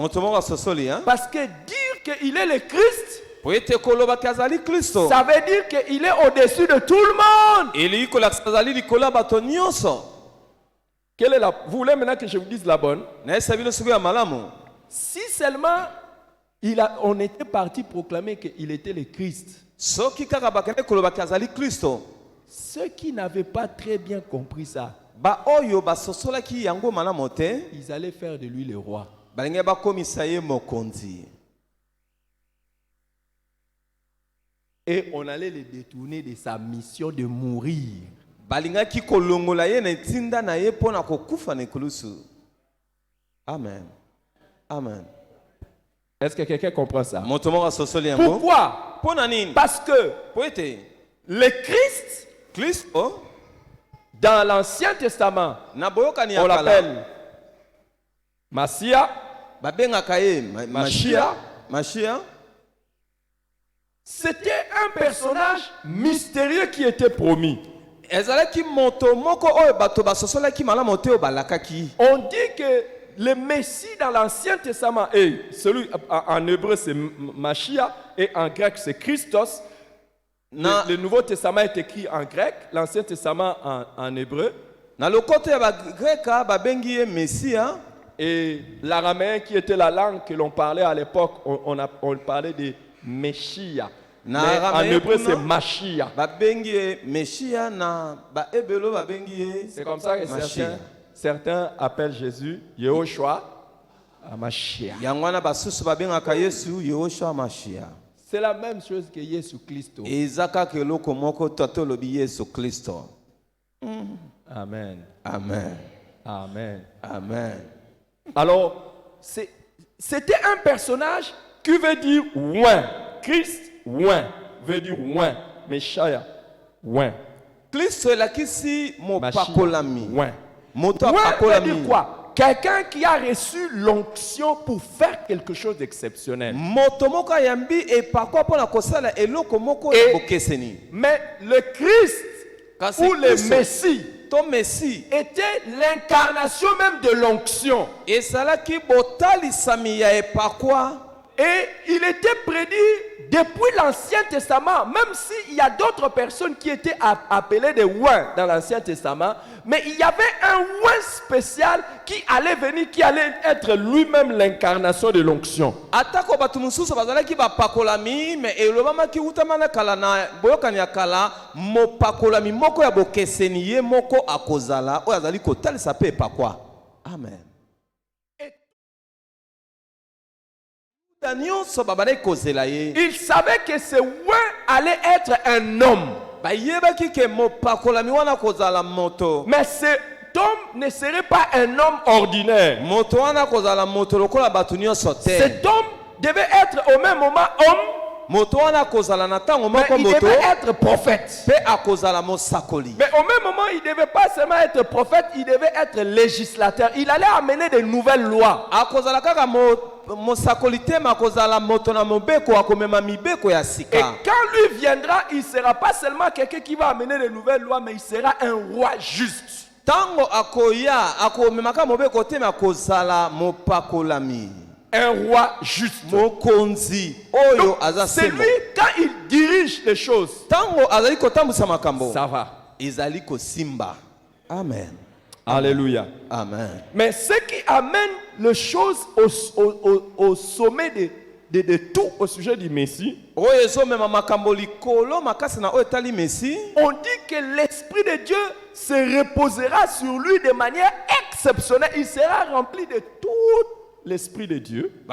Parce que dire qu'il est le Christ, ça veut dire qu'il est au-dessus de tout le monde. Quelle est la... Vous voulez maintenant que je vous dise la bonne? Si seulement on était parti proclamer qu'il était le Christ, ceux qui n'avaient pas très bien compris ça, ils allaient faire de lui le roi. Et on allait le détourner de sa mission de mourir. Amen. Amen. Est-ce que quelqu'un comprend ça? Pourquoi? Parce que le Christ, dans l'Ancien Testament, on l'appelle Massia, Mashiach. C'était un personnage mystérieux qui était promis. On dit que le Messie dans l'Ancien Testament, celui en hébreu c'est Mashiach et en grec c'est Christos. Le Nouveau Testament est écrit en grec, l'Ancien Testament en hébreu. Et l'araméen qui était la langue que l'on parlait à l'époque, on parlait de Meshiach. Mais en hébreu c'est Mashiach. C'est comme ça que certains appellent Jésus Yehoshua Mashiach. C'est la même chose que Jésus Christ. Amen. Amen. Amen. Amen. Alors, c'était un personnage qui veut dire ouin. Christ, ouin, veut dire ouin. Messiah, ouin. Christ est là qui si mon pakolami. Ouin. Ouin veut dire quoi? Quelqu'un qui a reçu l'onction pour faire quelque chose d'exceptionnel. Mais le Christ ou le Messie to messie était l'incarnation même de l'onction. ezalaki botalisami ya epakwa. Et il était prédit depuis l'Ancien Testament, même s'il y a d'autres personnes qui étaient appelées des ouins dans l'Ancien Testament, mais il y avait un ouin spécial qui allait venir, qui allait être lui-même l'incarnation de l'onction. Atako batu mususu bazalaki bapakolami me elobamaki utamana kala na boyokani ya kala mopakolami moko ya bokeseni ye moko akozala oyo azali kotalisa pe epakwa. Amen. Il savait que ce ouin allait être un homme. Mais cet homme ne serait pas un homme ordinaire. Cet homme devait être au même moment homme. Mais il devait être prophète. Mais au même moment, il ne devait pas seulement être prophète, il devait être législateur. Il allait amener de nouvelles lois. Et quand lui viendra, il ne sera pas seulement quelqu'un qui va amener de nouvelles lois, mais il sera un roi juste. Un roi juste. Donc, c'est lui, quand il dirige les choses, ça va. Amen. Alléluia. Amen. Mais ce qui amène les choses au sommet de tout au sujet du Messie, on dit que l'Esprit de Dieu se reposera sur lui de manière exceptionnelle. Il sera rempli de tout l'Esprit de Dieu. Et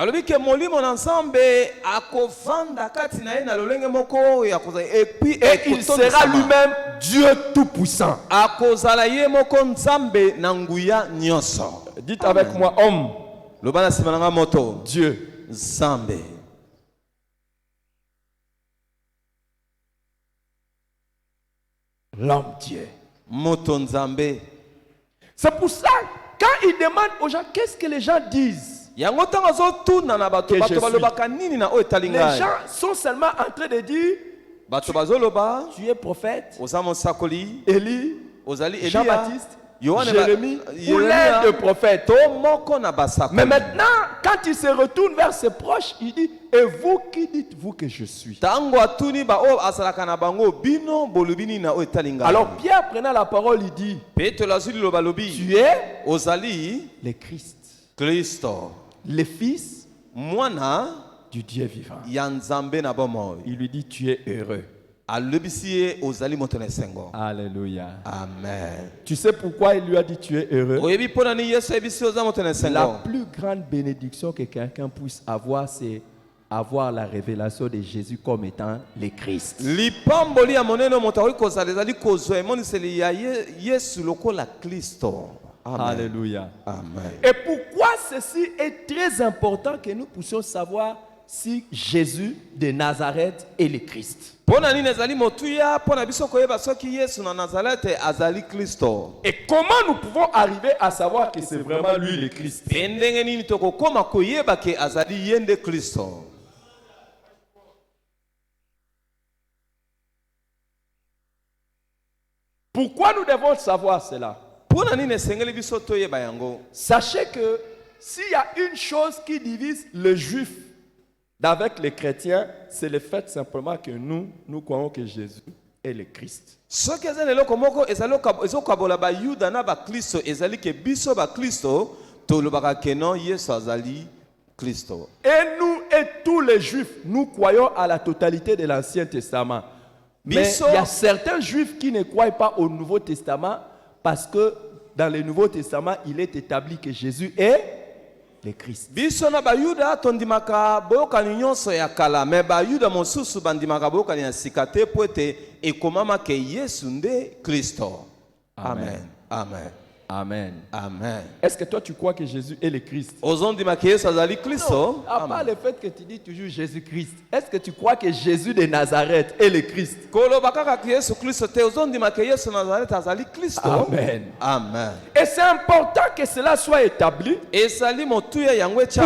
il sera lui-même Dieu Tout-Puissant. Dites avec moi, homme, Dieu. L'homme Dieu. C'est pour ça, quand il demande aux gens, qu'est-ce que les gens disent? Les gens sont seulement en train de dire, tu es prophète, Élie, Jean-Baptiste, Jérémie, ou l'un de prophètes. Mais maintenant, quand il se retourne vers ses proches, il dit, et vous qui dites-vous que je suis? Alors Pierre prenant la parole, il dit, tu es le Christ, le Fils du Dieu vivant. Il lui dit, tu es heureux. Alléluia. Amen. Tu sais pourquoi il lui a dit tu es heureux? La plus grande bénédiction que quelqu'un puisse avoir, c'est avoir la révélation de Jésus comme étant le Christ. Alléluia. Amen. Et pourquoi ceci est très important que nous puissions savoir si Jésus de Nazareth est le Christ. Et comment nous pouvons arriver à savoir que c'est vraiment lui le Christ? Pourquoi nous devons savoir cela? Sachez que s'il y a une chose qui divise les Juifs d'avec les chrétiens, c'est le fait simplement que nous croyons que Jésus est le Christ. Et nous et tous les Juifs, nous croyons à la totalité de l'Ancien Testament. Mais il y a certains Juifs qui ne croient pas au Nouveau Testament parce que dans le Nouveau Testament, il est établi que Jésus est le Christ. Amen. Amen. Amen. Amen. Est-ce que toi tu crois que Jésus est le Christ? Non, à part le fait que tu dis toujours Jésus-Christ, est-ce que tu crois que Jésus de Nazareth est le Christ? Amen. Amen. Et c'est important que cela soit établi.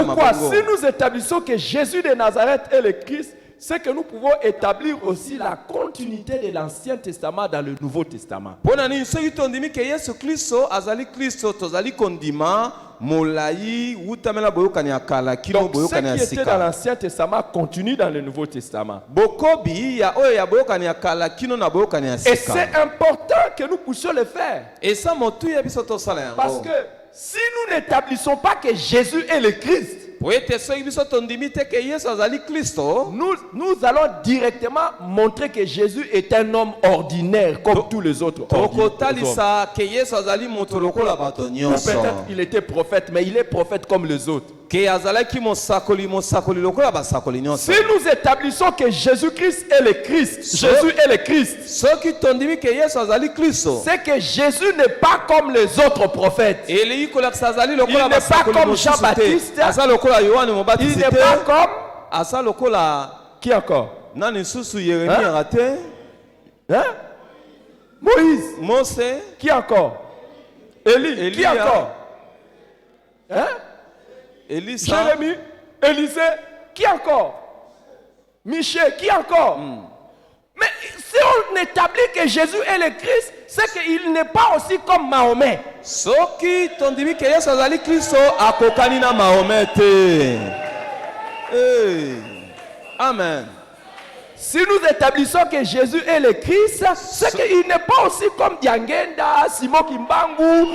Pourquoi? Si nous établissons que Jésus de Nazareth est le Christ, c'est que nous pouvons établir aussi la continuité de l'Ancien Testament dans le Nouveau Testament. Pona nini soki tondimi ke Yesu Kristo azali Kristo tozali kondima molai utamela boyokani ya kala kino Donc ce boyokani ya qui était dans sika. l'Ancien Testament continue dans le Nouveau Testament. Bokobi ya oyo ya boyokani ya kala kino na boyokani ya Et sika. c'est important que nous puissions le faire. Et ça motu ya biso tosala yango. Parce que si nous n'établissons pas que Jésus est le Christ, Poete soki biso tondimi te ke Yesu azali Kristo, nous allons directement montrer que Jésus est un homme ordinaire comme tous les autres. tokotalisa ke Yesu azali moto lokola bato nyonso. Peut-être qu'il était prophète, mais il est prophète comme les autres. Ke azalaki mosakoli lokola basakoli nyonso. Si nous établissons que Jésus-Christ est le Christ, Jésus est le Christ, Soki tondimi ke Yesu azali Kristo, c'est que Jésus n'est pas comme les autres prophètes. elei kolakisa azali Il lokola n'est pas basakoli comme mosusu Jean-Baptiste. te. Aza lokola Yohane Il Mobatisi n'est te. pas comme... Aza lokola Qui encore? nani susu Yeremia te. Hein? Moïse. Mose, Qui encore? Élie. Qui Élie, encore? Hein? Elisa, Jérémie. Élisée. Qui encore? Michel. Qui encore? Mais si on établit que Jésus est le Christ, c'est qu'il n'est pas aussi comme Mahomet. soki tondimi ke Yesu azali Kristo akokani na Mahomet te. Hey. Amen. Si nous établissons que Jésus est le Christ, c'est qu'il n'est pas aussi comme Diangenda, Simon Kimbangu,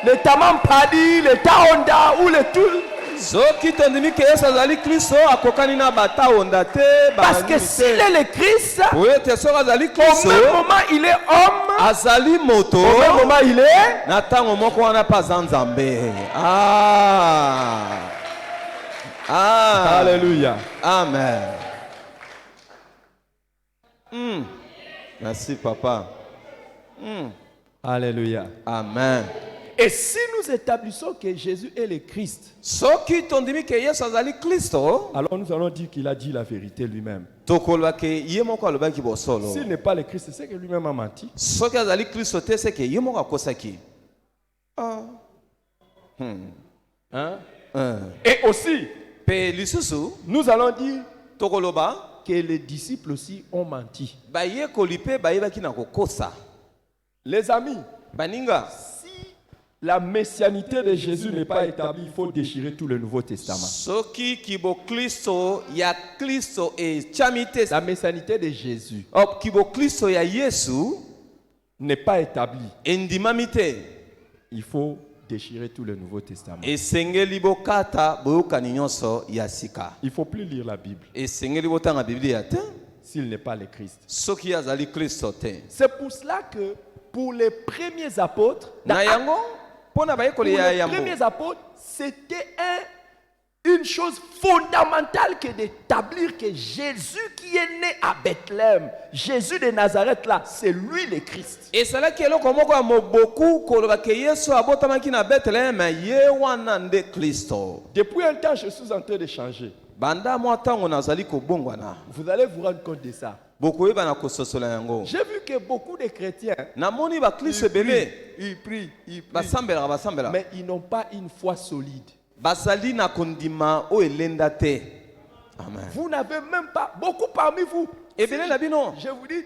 le Tamam Padi, le Taonda ou le tout. Soki tondimi ke Yesu azali Kristo akokani na bataonda te. Parce que s'il est le Christ, Poete soki azali au Kristo même moment il est homme, azali moto. au même moment il est... Na ntango moko wana mpe aza Nzambe. Ah. Ah. Alléluia. Amen. Merci papa. Alléluia. Amen. Et si nous établissons que Jésus est le Christ, Soki tondimi ke Yesu azali Kristo, alors nous allons dire qu'il a dit la vérité lui-même. tokoloba ke ye moko alobaki bosolo. S'il n'est pas le Christ, c'est que lui-même a menti. Soki azali Kristo te se ke ye moko akosaki. Hein? Et aussi, Pe lisusu nous allons dire tokoloba que les disciples aussi ont menti. bayekoli mpe bayebaki na kokosa. Les amis, Baninga, si la messianité de Jésus n'est pas établie, il faut déchirer tout le Nouveau Testament. soki kibo Kristo ya Kristo etiami te. La messianité de Jésus Kibo Kristo ya Yesu n'est pas établie. endimami te. Il faut déchirer tout le Nouveau Testament. Esengeli bokata boyokani nyonso ya sika. Il ne faut plus lire la Bible Esengeli botanga Biblia te. s'il n'est pas le Christ. Soki azali Kristo te. C'est pour cela que pour les premiers apôtres, Na yango pona pour bayekoli les ya yambo. premiers apôtres, c'était une chose fondamentale que d'établir que Jésus qui est né à Bethléem, Jésus de Nazareth là, c'est lui le Christ. Esalaki eloko moko ya moboku koloba ke Yesu abotamaki na Bethlehem ye wana nde Kristo. Depuis un temps, je suis en train de changer. Banda mwa ntango nazali kobongwana. Vous allez vous rendre compte de ça. Bokoyeba na kososola yango. J'ai vu que beaucoup de chrétiens, Namoni ba Kristo ebele ils prient, basambela. mais ils n'ont pas une foi solide. Bazali na kondima o elenda te. Amen. Vous n'avez même pas, beaucoup parmi vous, Ebele na bino. je vous dis,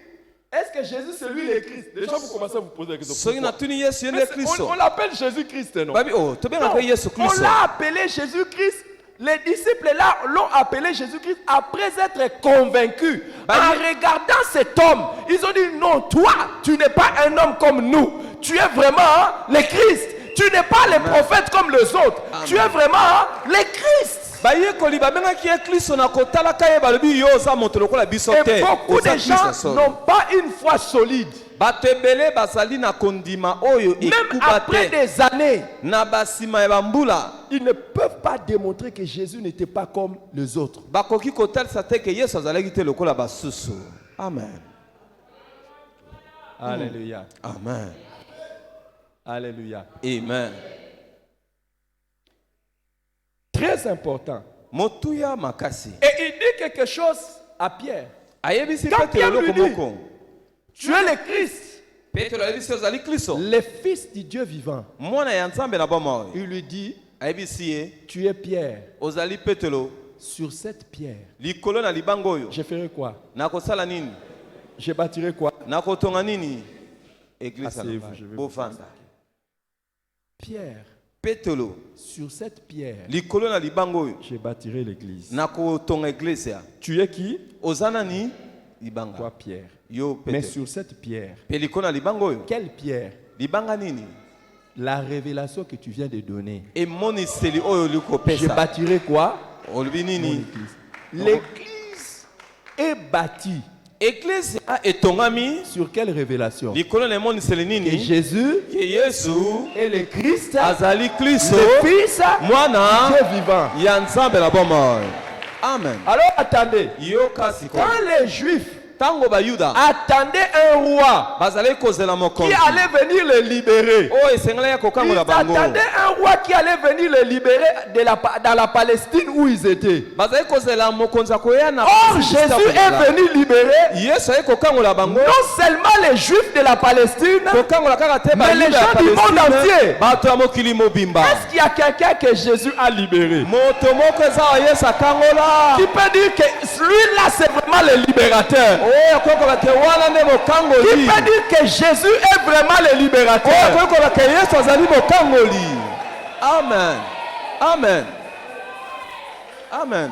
est-ce que Jésus c'est lui le Christ? Les gens vous commencez à vous poser la question. Soki na Pourquoi? tuni Yesu Mais yende c'est- Kristo. on l'appelle Jésus-Christ, non? Babi oh, tobenga Non, pe Yesu on Kristo. l'a appelé Jésus-Christ. Les disciples là l'ont appelé Jésus-Christ après être convaincus. En regardant cet homme, ils ont dit non, toi, tu n'es pas un homme comme nous. Tu es vraiment le Christ. Tu n'es pas le prophète comme les autres. Tu es vraiment le Christ. Bayekoli babengaki ye Kristo na kotalaka ye balobi yo oza moto lokola biso Et te. beaucoup Oza de gens Kristo solo. n'ont pas une foi solide. Bato ebele bazali na kondima oyo Même ekuba après te. des années, Na basima ya bambula ils ne peuvent pas démontrer que Jésus n'était pas comme les autres. bakoki kotalisa te ke Yesu azalaki te lokola basusu. Amen. Alléluia. Amen. Alléluia. Amen. Très important. Motuya makasi. Et il dit quelque chose à Pierre. Ayebisi Quand Petro Pierre eloko lui dit, moko. tu es le Christ, Petro ayebisi ozali Kristo. le Fils du Dieu vivant. Mwana ya Nzambe na bomoi. Il lui dit, Ayebisi ye tu es Pierre. ozali Petro. sur cette pierre, likolo na libanga oyo je ferai quoi? nakosala nini? Je bâtirai quoi? Nakotonga nini? Église Asseyez-vous, na je vais bovanda. Pierre, Petelo sur cette pierre, likolo na libanga oyo je bâtirai l'église. nakotonga église. Tu es qui? Ozana ni libanga. Toi, Pierre. Yo Mais Petelo. sur cette pierre, Pe likolo na libanga oyo quelle pierre? libanga nini? La révélation que tu viens de donner. Emoniseli oyo Je likopesa. bâtirai quoi? Olobi Mon nini? église. L'église est bâtie Église etongami sur quelle révélation? likolo na emoniseli Que nini? Jésus Ke Yesu est le Christ, azali Kristo le Fils mwana Dieu vivant. ya Nzambe na bomoi. Amen. Alors attendez, Yo kasi ko. quand les Juifs Tango bayuda attendaient un roi bazali kozela qui mokonzi allait venir les libérer, oyo esengeli ya ils kokangola bango, attendaient un roi qui allait venir les libérer dans la Palestine où ils étaient. bazali kozela mokonzi akoya na Or, Jésus est venu libérer Yesu aye kokangola bango, non seulement les Juifs de la Palestine, kokangola kaka te mais les bayuda ya gens du monde Palestine, entier. bato ya mokili mobimba. Est-ce qu'il y a quelqu'un que Jésus a libéré? Moto moko eza wa Yesu akangola Qui peut dire que lui-là, c'est vraiment le libérateur? oyo akokola ke wana nde Qui mokangoli, peut dire que Jésus est vraiment le oyo libérateur? akokola ke Yesu azali mokangoli. Amen. Amen. Amen.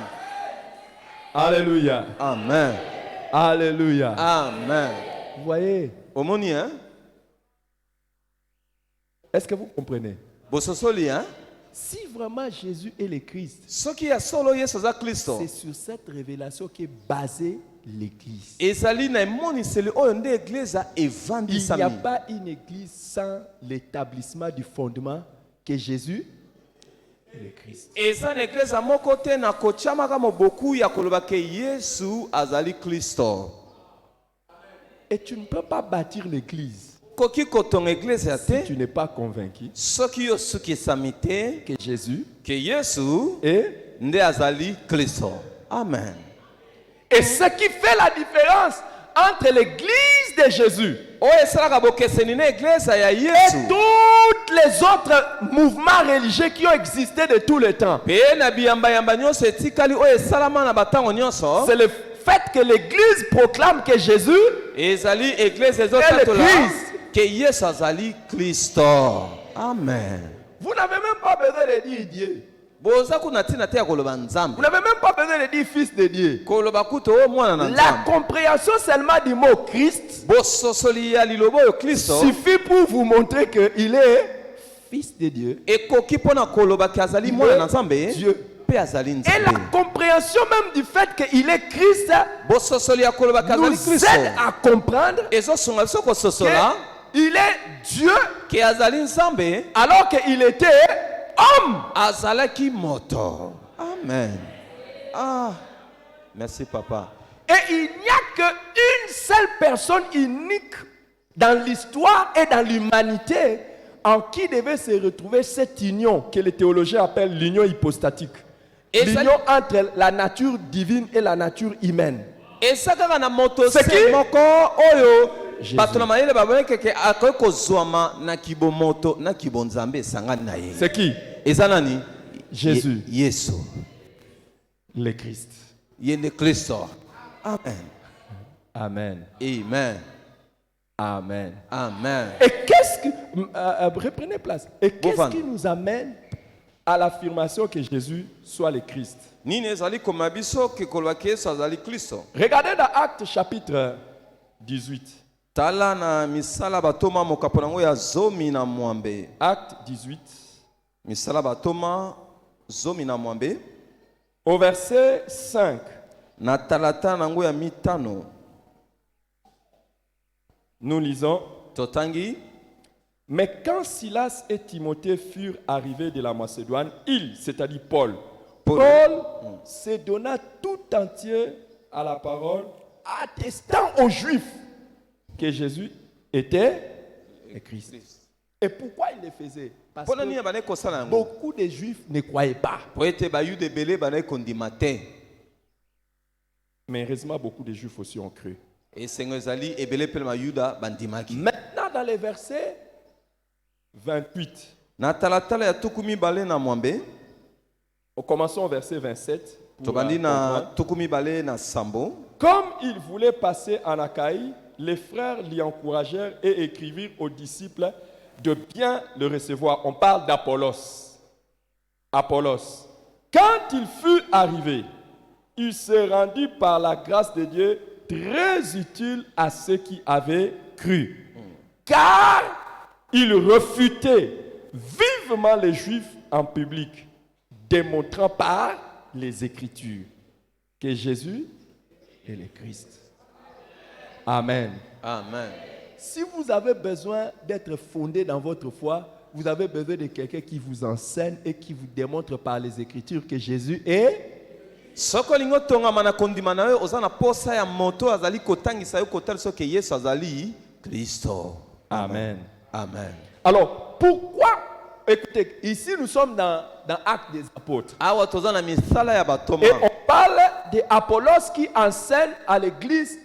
Alléluia. Amen. Alléluia. Amen. Vous voyez? Omoni hein? Est-ce que vous comprenez? Bososoli hein? Si vraiment Jésus est le Christ, Soki ya solo Yesu aza Kristo, c'est sur cette révélation qu'est basée l'Église. ezali na emoniseli oyo nde eglize Il n'y a evandisami. pas une Église sans l'établissement du fondement que Jésus est le Christ. Eza na eglize moko te na kotiamaka moboku ya koloba ke Yesu azali Kristo. Et tu ne peux pas bâtir l'Église Koki kotonga eglize ya si te tu n'es pas convaincu soki yo sukisami te que Jésus ke Yesu est. nde azali Kristo. Amen. Et ce qui fait la différence entre l'Église de Jésus Oyo esalaka bokeseni na eglize ya et Yesu tous les autres mouvements religieux qui ont existé de tout le temps, pe na biyamba-yamba nyonso etikali oyo esalama na batango nyonso, c'est le fait que l'Église proclame que Jésus ezali eglize Et ezotatola le Christ. ke Yesu azali Kristo. Amen. vous n'avez même pas besoin de dire Dieu. Boza kuna tina te ya koloba Nzambe. Vous n'avez même pas besoin de dire Fils de Dieu. Koloba kutu oyo mwana na La Nzambe. compréhension seulement du mot Christ Bososoli ya liloba oyo Kristo suffit pour vous montrer qu'il est Fils de Dieu. ekoki mpona koloba ke azali mwana na Nzambe Dieu. pe azali Et la Nzambe. compréhension même du fait qu'il est Christ Bososoli ya koloba ke azali nous Kristo aide à comprendre ezosunga biso kososola qu'il est Dieu ke azali Nzambe alors qu'il était homme. azalaki moto. Amen. Ah, merci papa. Et il n'y a qu'une seule personne unique dans l'histoire et dans l'humanité en qui devait se retrouver cette union que les théologiens appellent l'union hypostatique. Et ça- L'union entre la nature divine et la nature humaine. eza kaka na moto C'est se qui? moko oyo Jésus. bato na mayele baboni keke akoki kozwama na kibomoto na kibonzambe esangani na ye. C'est qui? Eza nani? Jésus. Yesu. Le Christ. Ye nde Kristo. Amen. Amen. Amen. Amen. Amen. Et qu'est-ce que... reprenez place. Et qu'est-ce Bovanda. qui nous amène à l'affirmation que Jésus soit le Christ? Nini ezali koma biso ke kolobaki Yesu azali Kristo. Regardez dans Actes chapitre 18. Tala na misala batoma mokapo nango ya zomi na mwambe. Acte 18. Misala batoma zomi na mwambe. Au verset 5. Na talata nango ya mitano. Nous lisons. Totangi. Mais quand Silas et Timothée furent arrivés de la Macédoine, il, c'est-à-dire Paul, Paul se donna tout entier à la parole, attestant aux Juifs que Jésus était le Christ. Et pourquoi il le faisait? Parce Pona nini que bane kosala yango? beaucoup de Juifs ne croyaient pas. Po ete bayude ebele bane kondima te. Mais heureusement, beaucoup de Juifs aussi ont cru. Esengo ezali ebele pele mayuda bandimaki. Maintenant, dans les versets 28, Na talatala ya tuku mibale na mwambe. commençons au verset 27 tobandi na tukumi bale na sambo. Comme il voulait passer en Achaïe, les frères l'y encouragèrent et écrivirent aux disciples de bien le recevoir. On parle d'Apollos. Apollos. Quand il fut arrivé, il se rendit par la grâce de Dieu très utile à ceux qui avaient cru. Car il refutait vivement les Juifs en public, démontrant par les Écritures que Jésus est le Christ. Amen. Amen. Si vous avez besoin d'être fondé dans votre foi, vous avez besoin de quelqu'un qui vous enseigne et qui vous démontre par les Écritures que Jésus est. Soko lingo tonga mana kondima na yo ozana posa ya moto azali kotangisa yo kotal soki Yesu azali Kristo. Amen. Amen. Alors, pourquoi? Écoutez, ici nous sommes dans Actes des Apôtres. Awa tozana misala ya batoma. Et on parle d'Apollos qui enseigne à l'église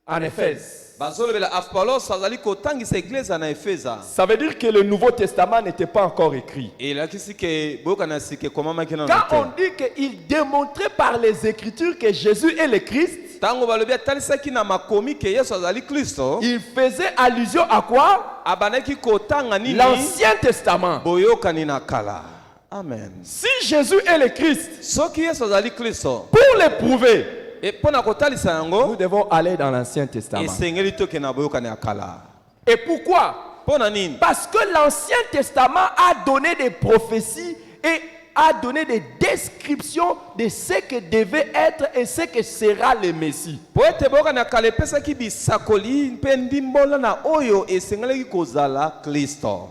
en Éphèse. Bazolobela Apollos azali kotangisa église na Efesa. Ça veut dire que le Nouveau Testament n'était pas encore écrit. Et là qui que boka na sike komama kina na. Quand on dit qu'il démontrait par les Écritures que Jésus est le Christ, tango balobi atalisa ki na makomi ke Yesu azali Kristo. il faisait allusion à quoi? Abanaki kotanga nini? L'Ancien Testament. Boyokani na kala. Amen. Si Jésus est le Christ, Soki Yesu azali Kristo. pour le prouver, Et pona kotalisa yango. nous devons aller dans l'Ancien Testament. Esengeli toke na boyokani akala. Et pourquoi? Pona nini? Parce que l'Ancien Testament a donné des prophéties et a donné des descriptions de ce que devait être et ce que sera le Messie. Poete boka na kala pesaki bisakoli mpe ndimbola na oyo esengeli kozala Kristo.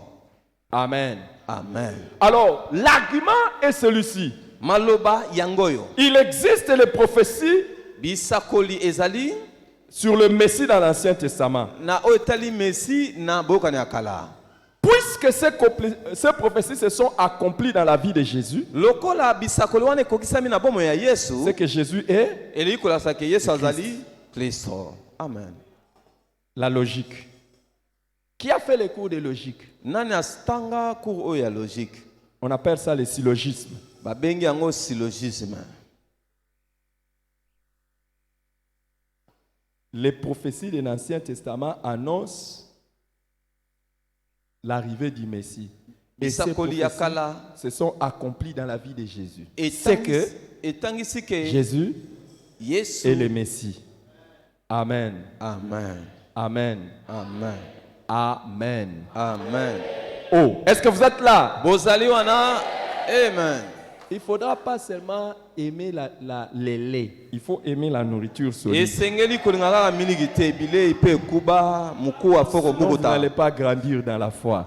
Amen. Amen. Alors, l'argument est celui-ci. Maloba yangoyo. Il existe les prophéties Bisakoli ezali sur le Messie dans l'Ancien Testament. na oyo tali Messi na boka na kala. Puisque ces prophéties se sont accomplies dans la vie de Jésus, Lokola bisakoli wane kokisami na bomo ya Yesu. c'est que Jésus est Eli kola sake Yesu azali Kristo. Amen. la logique. Qui a fait les cours de logique? Nani astanga cours oyo ya logique. On appelle ça le syllogisme. Babengi yango syllogisme. Les prophéties de l'Ancien Testament annoncent l'arrivée du Messie. Et ces Bisakoli ya prophéties kala se sont accomplies dans la vie de Jésus. et C'est que etangisi ke Jésus Yesu est le Messie. Amen. Amen. Amen. Amen. Amen. Amen. Oh, est-ce que vous êtes là? Bozali wana. Amen. Il ne faudra pas seulement aimer les laits. Il faut aimer la nourriture solide. Esengeli kolinga kaka mingi te bilei pe kuba mukuwa foko Sinon, vous bukuta. n'allez pas grandir dans la foi.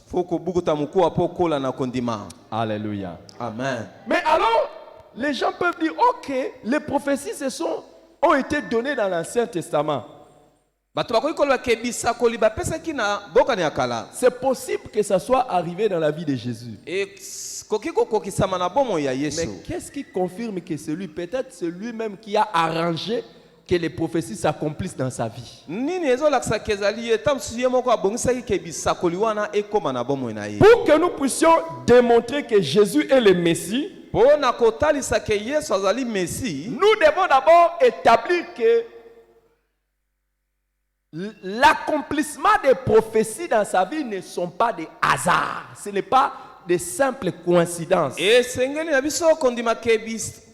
Foko bukuta mukuwa po kola na kondima. Alléluia. Amen. Mais alors, les gens peuvent dire, ok, les prophéties ont été données dans l'Ancien Testament. Bato bakoki koloba ke bisakoli bapesaki na boka ya kala. C'est possible que ça soit arrivé dans la vie de Jésus. Et koki kokokisama na bomo ya Yesu. Mais qu'est-ce qui confirme que peut-être c'est lui-même qui a arrangé que les prophéties s'accomplissent dans sa vie? Nini ezolakisa kezali etam suye moko abongisaki ke bisakoli wana ekoma na bomo na ye. Pour que nous puissions démontrer que Jésus est le Messie, Pona kotalisa ke Yesu azali Messi. nous devons d'abord établir que l'accomplissement des prophéties dans sa vie ne sont pas des hasards. Ce n'est pas des simples coïncidences. Esengeli na biso kondima ke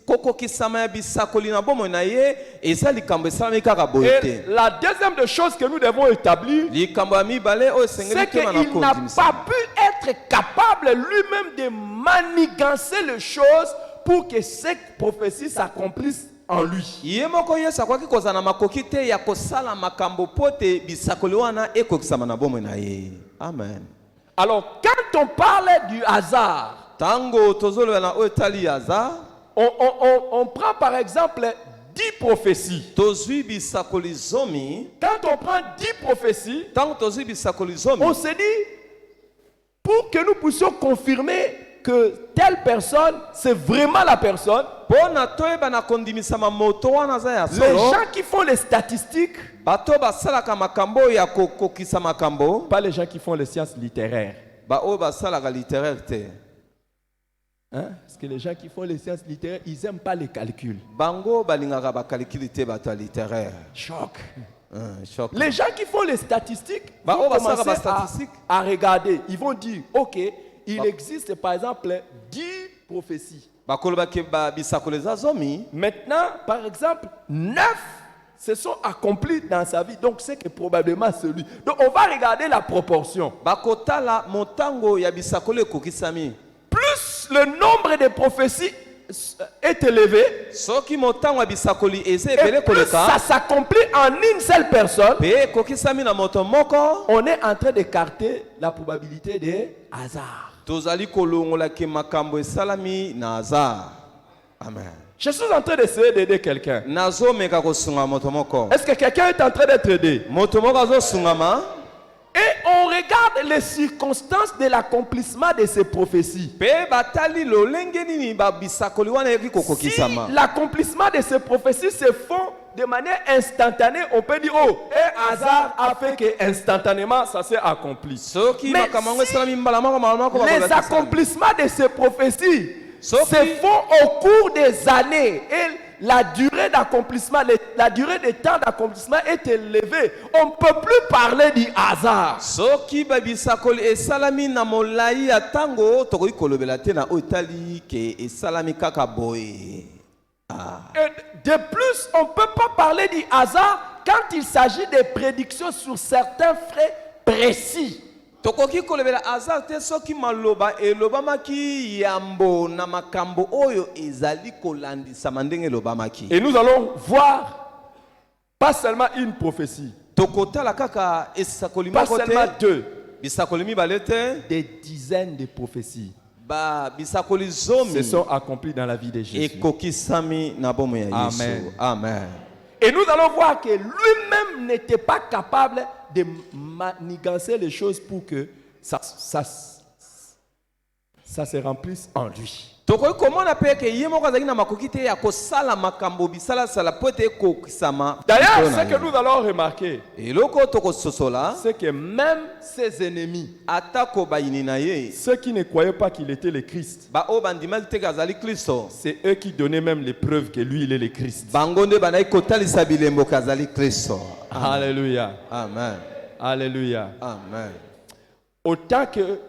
kokokisama ya bisakoli na bomo na ye eza likambo esalami kaka boye Et te. la deuxième des choses que nous devons établir, Likambo ya mibale oyo esengeli c'est kema na qu'il n'a kondimisa. pas pu être capable lui-même de manigancer les choses pour que ces prophéties s'accomplissent en lui. Ye moko Yesu akwaki kozala na makoki te ya kosala makambo po te bisakoli wana ekokisama na bomo na ye. Amen. Alors, quand on parle du hasard, Tango tozoloba na oyo tali hasard, on prend par exemple 10 prophéties. tozwi bisakoli zomi. Quand on prend 10 prophéties, Tango tozwi bisakoli zomi. on se dit, pour que nous puissions confirmer que telle personne, c'est vraiment la personne, Pona toyeba na kondimisama moto wana za ya les solo. gens qui font les statistiques, Bato basalaka makambo ya kokokisa makambo. pas les gens qui font les sciences littéraires. Ba oyo basalaka littéraire te. Hein? Parce que les gens qui font les sciences littéraires, ils n'aiment pas les calculs. Bango balingaka bakalikili te bato littéraire. Choc. Choc. Les gens qui font les statistiques Bah, vont on va faire commencer la statistique. à regarder. Ils vont dire, ok, il existe par exemple 10 prophéties. Bakolobaki ba bisakoleza zomi. Maintenant, par exemple, 9 se sont accomplis dans sa vie. Donc c'est que probablement celui. Donc on va regarder la proportion. Bakotala montango ya bisakole kokisami. Plus le nombre de prophéties est élevé, Soki montango ya bisakoli eze et ebele plus koleka. ça s'accomplit en une seule personne, Pe kokisami na moto moko. on est en train d'écarter la probabilité des hasards. Tozali kolongola ke makambo esalami na hasard. Amen. Je suis en train d'essayer d'aider quelqu'un. Nazo meka kosunga moto moko. Est-ce que quelqu'un est en train d'être aidé? Moto moko azo sungama. Et on regarde les circonstances de l'accomplissement de ces prophéties. Pe batali lolenge nini ba bisakoli wana eki Si kokokisama. l'accomplissement de ces prophéties se font de manière instantanée, on peut dire, oh, un hasard a fait que instantanément ça s'est accompli. Soki Mais makambo esalami mbala moko mbala moko Les bakolakisa. accomplissements de ces prophéties Sauf se que- font au cours des années et la durée d'accomplissement, la durée de temps d'accomplissement est élevée. On ne peut plus parler du hasard. Soki ba bisakoli esalami na molai ya tango tokoki kolobela te na oyo etali ke esalami kaka boye. Et de plus, on ne peut pas parler du hasard quand il s'agit de prédictions sur certains faits précis. Tokoki kolobela hasard te soki maloba elobamaki yambo na makambo oyo ezali kolandisama ndenge elobamaki. Et nous allons voir pas seulement une prophétie, Tokotala kaka esakoli pas moko seulement te. deux, Bisakoli mibale te. des dizaines de prophéties Ba bisakoli se zomi sont accomplies dans la vie de Jésus. ekokisami na bomo ya Amen. Yesu. Amen. Et nous allons voir que lui-même n'était pas capable de manigancer les choses pour que ça se remplisse en lui. Tokoki komona pe ke ye moko azali na makoki te ya kosala makambo bisalasala po ete ekokisama. D'ailleurs, likolo na ce que ye. nous allons remarquer, Eloko tokososola c'est que même ses ennemis, atako bayini na ye ceux qui ne croyaient pas qu'il était le Christ, ba oyo bandimaki te ke azali Kristo. c'est eux qui donnaient même les preuves que lui, il est le Christ. Bango nde bandaki kotalisa bilembo ke azali Kristo. Alléluia. Amen. Alléluia. Amen. Autant que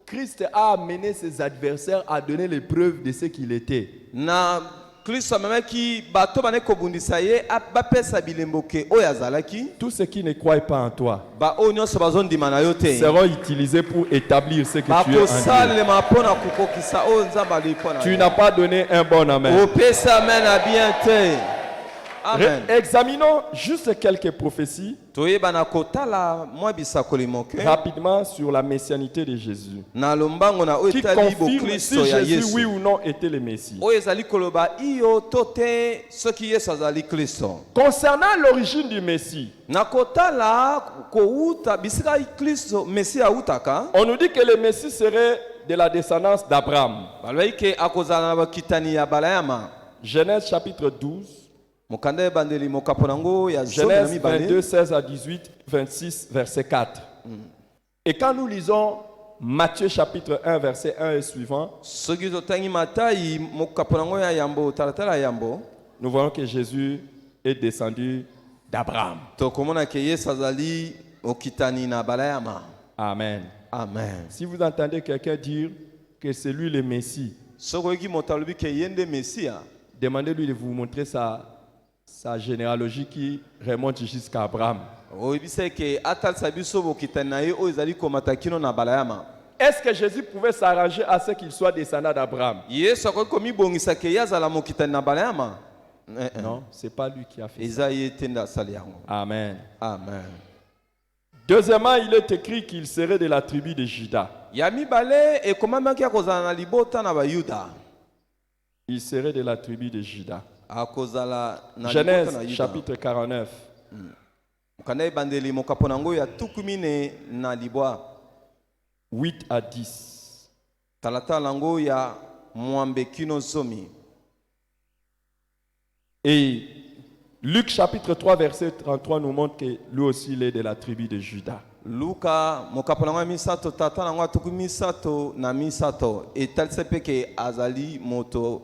Christ a amené ses adversaires à donner les preuves de ce qu'il était. Na Kristo amemaki bato bandaki kobundisa ye bapesa bilembo ke oyo azalaki. Tous ceux qui ne croient pas en toi Ba oyo nyonso bazondima na yo te. seront utilisés pour établir ce que tu es en Dieu. Bakosalema mpona kokokisa oyo nzambe ali mpona Tu n'as pas donné un bon amen. opesa amen na bien te. Amen. Examinons juste quelques prophéties Toyebana kotala mwa bisakoli moke rapidement sur la messianité de Jésus, na lombango na oyo qui etali confirme bokristo si ya Jésus, oui Yesu ou non, était le Messie. oyo ezali koloba iyo to te soki Yesu azali Kristo. Concernant l'origine du Messie, Na kotala kouta bisika Kristo Mesi autaka on nous dit que le Messie serait de la descendance d'Abraham. balobaki ke akozala na bakitani ya balayama. Genèse chapitre 12, Mokanda ebandeli mokapo nango ya zomi na Genèse mibale 22, 16 à 18, 26, verset 4. Et quand nous lisons Matthieu chapitre 1, verset 1 et suivant, soki totangi Matayi mokapo nango ya yambo talatala ya yambo nous voyons que Jésus est descendu d'Abraham. tokomona ke Yesu azali okitani na balayama. Amen. Amen. Si vous entendez quelqu'un dire que c'est lui le Messie, Soki oyoki moto alobi ke ye nde Mesia, demandez-lui de vous montrer sa généalogie qui remonte jusqu'à Abraham. oyebisa ke atalisa biso bokitani na ye oyo ezali komata kino na balayama. Est-ce que Jésus pouvait s'arranger à ce qu'il soit descendant d'Abraham? Yesu akoki komibongisa ke ye azala mokitani na balayama. Non, c'est pas lui qui a fait ça. Eza ye te nde asali yango. Amen. Amen. Deuxièmement, il est écrit qu'il serait de la tribu de Juda. Ya mibale ekomamaki akozala na libota na bayuda. Il serait de la tribu de Juda. Akozala na libota Genèse na yuda. chapitre 49, Mokanda ebandeli mokapo nango ya tuku mine na libwa. 8 à 10. Talatala nango ya mwambe kino zomi. Et Luc chapitre 3, verset 33 nous montre que lui aussi il est de la tribu de Juda. Luka mokapo na misato tata na atuku misato na misato etalise peke azali moto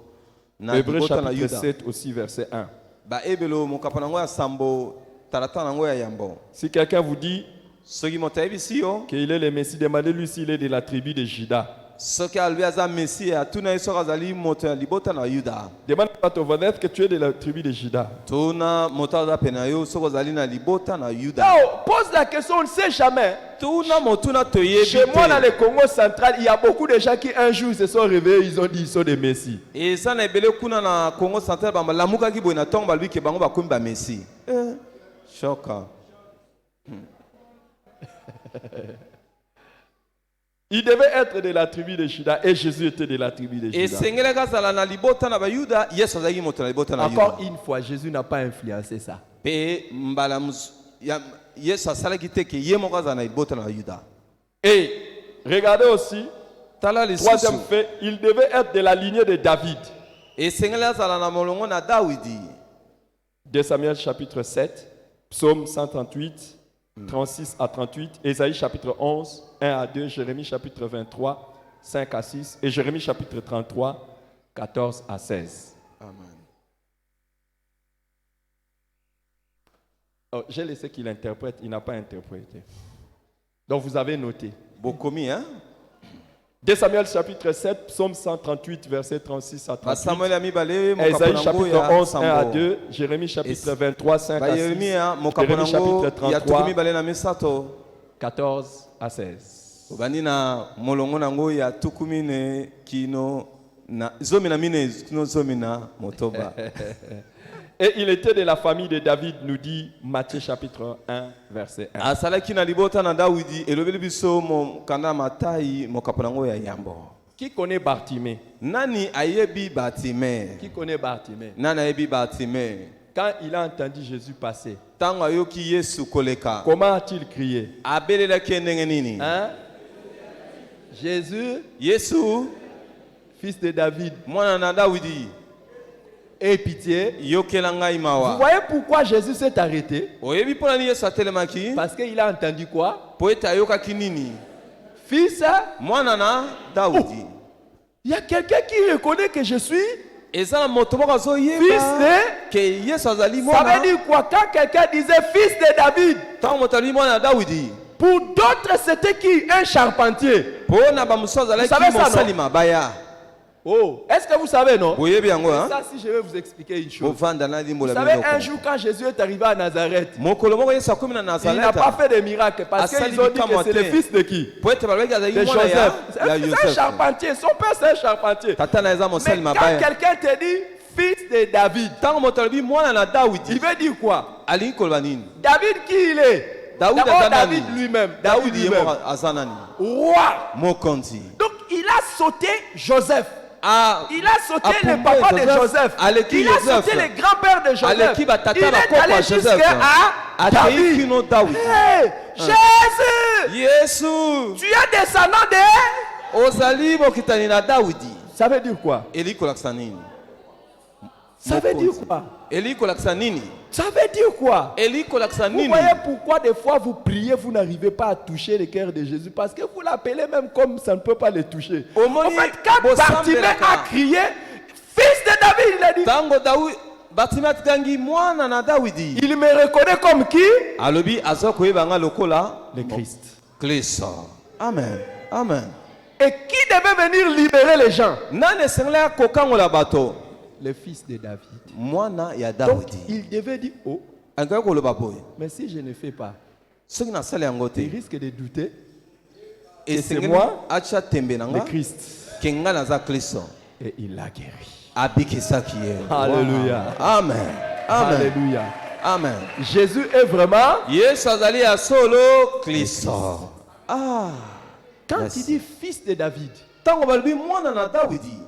na Hébreux libota na chapitre Yuda 7 aussi verset 1. ba ebelo mokapo na ya sambo talata na ya yambo Si quelqu'un vous dit soki moto ayebisi yo qu'il est le Messie, demandez-lui s'il est de la tribu de Juda. soki alobi aza mesi atuna ye soki azali moto ya libota na Yuda Demande à ton voisin que tu es de la tribu de Juda. tuna moto aza pene na yo soki ozali na libota na Yuda Non, pose la question, on ne sait jamais. tuna motuna toyebi Chez moi, dans te le Congo central, il y a beaucoup de gens qui un jour se sont réveillés, ils ont dit ils sont des messies. eza na ebele kuna na Congo central balamukaki boye na ntongo balobi ke bango bakomi bamesi shoka. Il devait être de la tribu de Juda et Jésus était de la tribu de Juda. esengelaka azala na libota na bayuda yesu azalaki moto na libota na Encore yuda une fois, Jésus n'a pas influencé ça. mpe mbala yesu asalaki te ke ye moko azala na libota na yuda. Et regardez aussi, tala troisième lisusu fait, il devait être de la lignée de David. esengeli azala na molongo na dawidi. 2 Samuel chapitre 7, Psaume 138, 36 à 38, Ésaïe chapitre 11, 1 à 2, Jérémie chapitre 23, 5 à 6 et Jérémie chapitre 33, 14 à 16. Amen. Oh, j'ai laissé qu'il interprète, il n'a pas interprété. Donc vous avez noté. bokomi 2 Samuel chapitre 7, Psaume 138, verset 36 à 38. basamuel ya mibale Ésaïe mokapo chapitre nango 11, ya 1 à sambo 2, Jérémie chapitre 23, 5 à 6, bayeremia mokapo Jérémie nango chapitre ya tuku 33, mibale na misato 14 à 16. obandi na molongo nango ya tuku mine kino na zomi na mine kino zomi na motoba. Et il était de la famille de David, nous dit Matthieu chapitre 1, verset 1. asalaki na libota na dawidi elobeli biso mokanda matai mokapo nango ya yambo. Qui connaît Bartimée? Nani ayebi Bartimée? Qui connaît Bartimée? Nani ayebi Bartimée? Quand il a entendu Jésus passer, Tango ayoki Yesu koleka comment a-t-il crié? abelelaki ndenge nini? Hein? Jésus, Yesu fils de David, mwana na Dawidi aie pitié. yokela ngai Vous mawa. voyez pourquoi Jésus s'est arrêté? Oyebi mpona nini Yesu atelemaki? Parce qu'il a entendu quoi? Po ete ayokaki nini? Fils, Mwana na Dawidi. il y a quelqu'un qui reconnaît que je suis Eza na moto moko fils azoyeba de... ke Yesu azali Ça mwana. veut dire quoi? Quand quelqu'un disait fils de David, Tango moto ali mwana na Dawidi. pour d'autres c'était qui? Un charpentier. Mpona bamosusu azalaki Vous savez ça, mosali non? mabaya. Oh, est-ce que vous savez, non? Boyebi yango hein? Ça, si je vais vous expliquer une chose. Bovanda na Vous limbola savez, biloko. un jour quand Jésus est arrivé à Nazareth, Mokolo moko Yesu akomi na il n'a Nazareth. pas fait de miracle parce Asali qu'ils ont dit bikamwa que c'est le te. fils de qui? Po ete balobaki azali De mwana Joseph. ya C'est un Yosef. charpentier. Son père, c'est un charpentier. Tata na eza Mais mosali quand mabaya. quelqu'un te dit fils de David, Tango moto alobi mwana na il Dawidi veut dire quoi? alingi koloba nini? David, qui il est? Daoud D'abord, aza David nani? lui-même. Daoud David ye lui-même. moko aza nani? Roi. Mokonzi. Donc, il a sauté Joseph. Ah, Il a sauté Apumbe le papa de Joseph. Joseph. Aleki Il a Joseph. sauté le grand-père de Joseph. Aleki batata Il est bakoko allé ya Joseph. jusqu'à Atei David. kino Daoud. Hey, Jésus, Yesu tu es descendant de... ozali mokitani na Dawidi. Ça veut dire quoi? Eli kolakisa nini? Ça veut dire quoi? Eli kolakisa nini? Ça veut dire quoi? Eli kolakisa Vous nini? voyez pourquoi des fois vous priez, vous n'arrivez pas à toucher le cœur de Jésus parce que vous l'appelez même comme ça ne peut pas le toucher. En fait, quand Bartimée a crié, fils de David, il a dit, Tango Daoud Bartimée atikangi mwana na Dawidi. il me reconnaît comme qui? Alobi aza koyeba nga lokola Le Christ. Kristo. Amen. Amen. Et qui devait venir libérer les gens? Nani esengela kokangola bato? Le fils de David. Mwana ya Donc Dawidi. il devait dire, oh, Angaka koloba boye. mais si je ne fais pas, Soki nasali yango te. il risque de douter. Esengeli moi, atia tembe na Le nga. Christ. Ke nga naza Kristo. Et il l'a guéri. Abikisaki ye. Alléluia. Amen. Amen. Alléluia. Amen. Jésus est vraiment... Yesu azali ya solo Kristo. Ah. Quand Merci. il dit fils de David, Tango balobi mwana na Dawidi.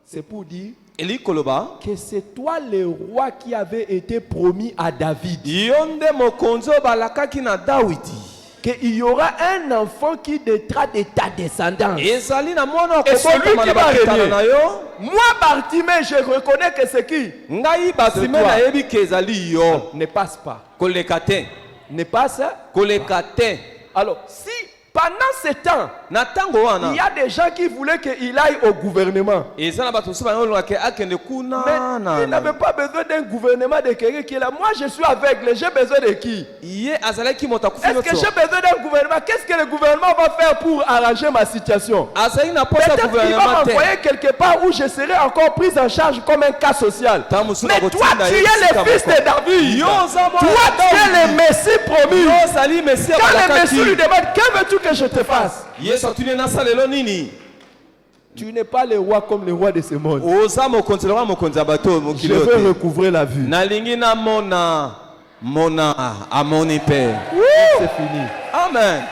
c'est pour dire Eli koloba. que c'est toi le roi qui avait été promis à David. Yo nde mokonzi oyo balakaki na Dawidi. Qu'il y aura un enfant qui naîtra de ta descendance. Ezali na mwana Et celui okobotama qui na va bakitana régner. na yo. Moi, Bartimée, je reconnais que c'est qui? Ngai Bartimée toi. nayebi ke ezali yo. Ne passe pas. Koleka te. Ne passe. Koleka te. Alors, si pendant ce temps, na ntango il wana y a des gens qui voulaient qu'il aille au gouvernement. eza na bato mosusu balingaki akende kuna Mais il n'avait pas besoin d'un gouvernement de quelqu'un qui est là. Moi, je suis aveugle. J'ai besoin de qui? ye azalaki moto akufi Est-ce que j'ai besoin d'un gouvernement? Qu'est-ce que le gouvernement va faire pour arranger ma situation? azalaki na posa Peut-être qu'il va gouvernement te m'envoyer quelque part où je serai encore pris en charge comme un cas social. Ta mosusu Mais toi, bakotinda tu ye es esika le fils moko. de David. Yo oza mwana Toi, ya tu es le Messie promu. yo ozali mesia Quand le balakaki Messie lui demande, que veux-tu que je te fasse? yesu atuni nasalelo nini Tu n'es pas le roi comme le roi de ce monde. oza mokonzi lokola mokonzi ya bato Je mokili veux oyo te recouvrer la vue. nalingi namona amoni mpe C'est fini. amen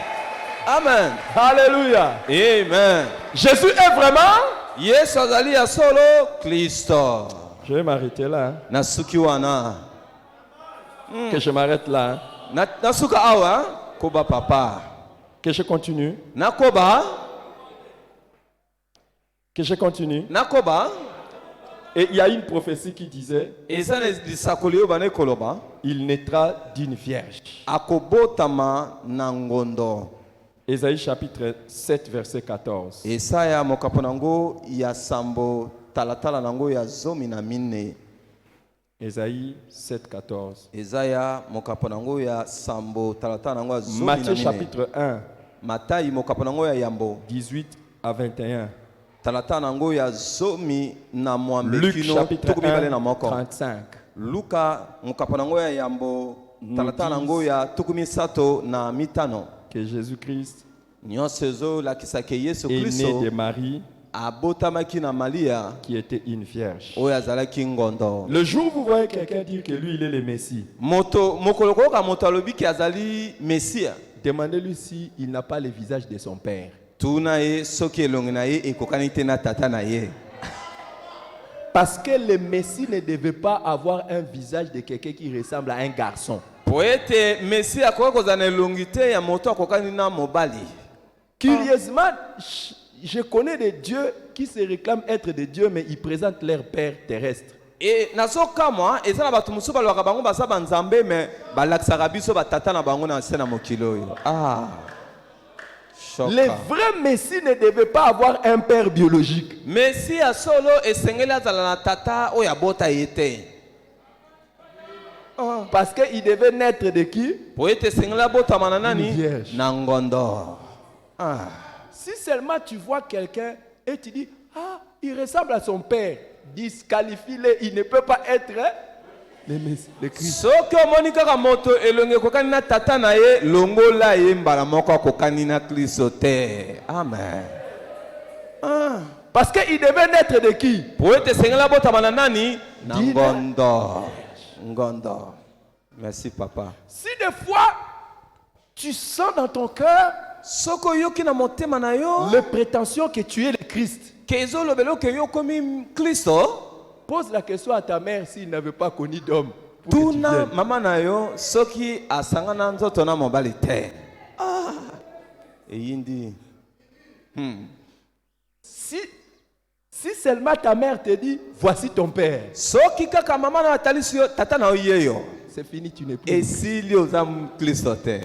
amen Alléluia. amen Jésus est vraiment. yesu azali ya solo kristo Je vais m'arrêter là. Hein. na suki wana Que je m'arrête là. Hein. na suka awa koba papa Que je continue. nakoba Que je continue. nakoba Et il y a une prophétie qui disait, eza na lisakoli oyo bana ekoloba il naîtra d'une vierge. akobotama na ngondo Ésaïe chapitre 7 verset 14. esaya mokapo nango ya sambo talatala nango ya zomi na mine Ésaïe 7 14. ezaya mokapo nango ya sambo talatala nango ya zomi na Matthieu mine chapitre 1 matayi mokapo nango ya yambo 18 à 21. talatala nango ya zomi na mwambe Luc kino chapitre tuku mibale 1 na moko 35. luka mokapo nango ya yambo talatala nango ya tuku misato na mitano Que Jésus-Christ nyonso ezolakisaka yesu est né kristo de Marie abotamaki na malia qui était une vierge. oyo azalaki ngondo Le jour où vous voyez quelqu'un dire que lui il est le Messie, moto mokolo koyoka moto alobiki azali mesia demandez-lui si il n'a pas le visage de son père. tuna ye soki elongi na ye ekokani te na tata na ye Parce que le Messie ne devait pas avoir un visage de quelqu'un qui ressemble à un garçon. po ete mesia akoki kozala na elongi te ya moto akokani na mobali. Curieusement, je connais des dieux qui se réclament être des dieux, mais ils présentent leur père terrestre. E nazokamwa eza na bato mosusu balobaka bango baza banzambe me balakisaka biso batata na bango na se na mokili oyo. Le vrai Messie ne devait pas avoir un père biologique. mesia solo esengeli azala na tata oyo abota ye te Parce qu'il devait naître de qui? po ete esengeli abotama na Une nani vierge. na ngondo. Si seulement tu vois quelqu'un et tu dis, ah, il ressemble à son père, disqualifie-le, il ne peut pas être le Messie, le Christ. soki omoni kaka moto elongi ekokani na tata na ye longola ye mbala moko akokani na kristo te. Amen. Parce qu'il devait naître de qui? po ete esengeli abotama na nani na Dina. ngondo. Ngondo. Merci papa. Si des fois tu sens dans ton cœur soki oyoki na motema na yo les prétentions que tu es le Christ, ke ezolobela oke yo komi kristo pose la question à ta mère s'il n'avait pas connu d'homme. pour que tu tuna viennes. mama na yo soki asangana nzoto na mobali te. Eyindi. Si seulement ta mère te dit, voici ton père, soki kaka mama na atalisi yo tata na yo ye yo c'est fini, tu n'es plus. esili oza kristo te.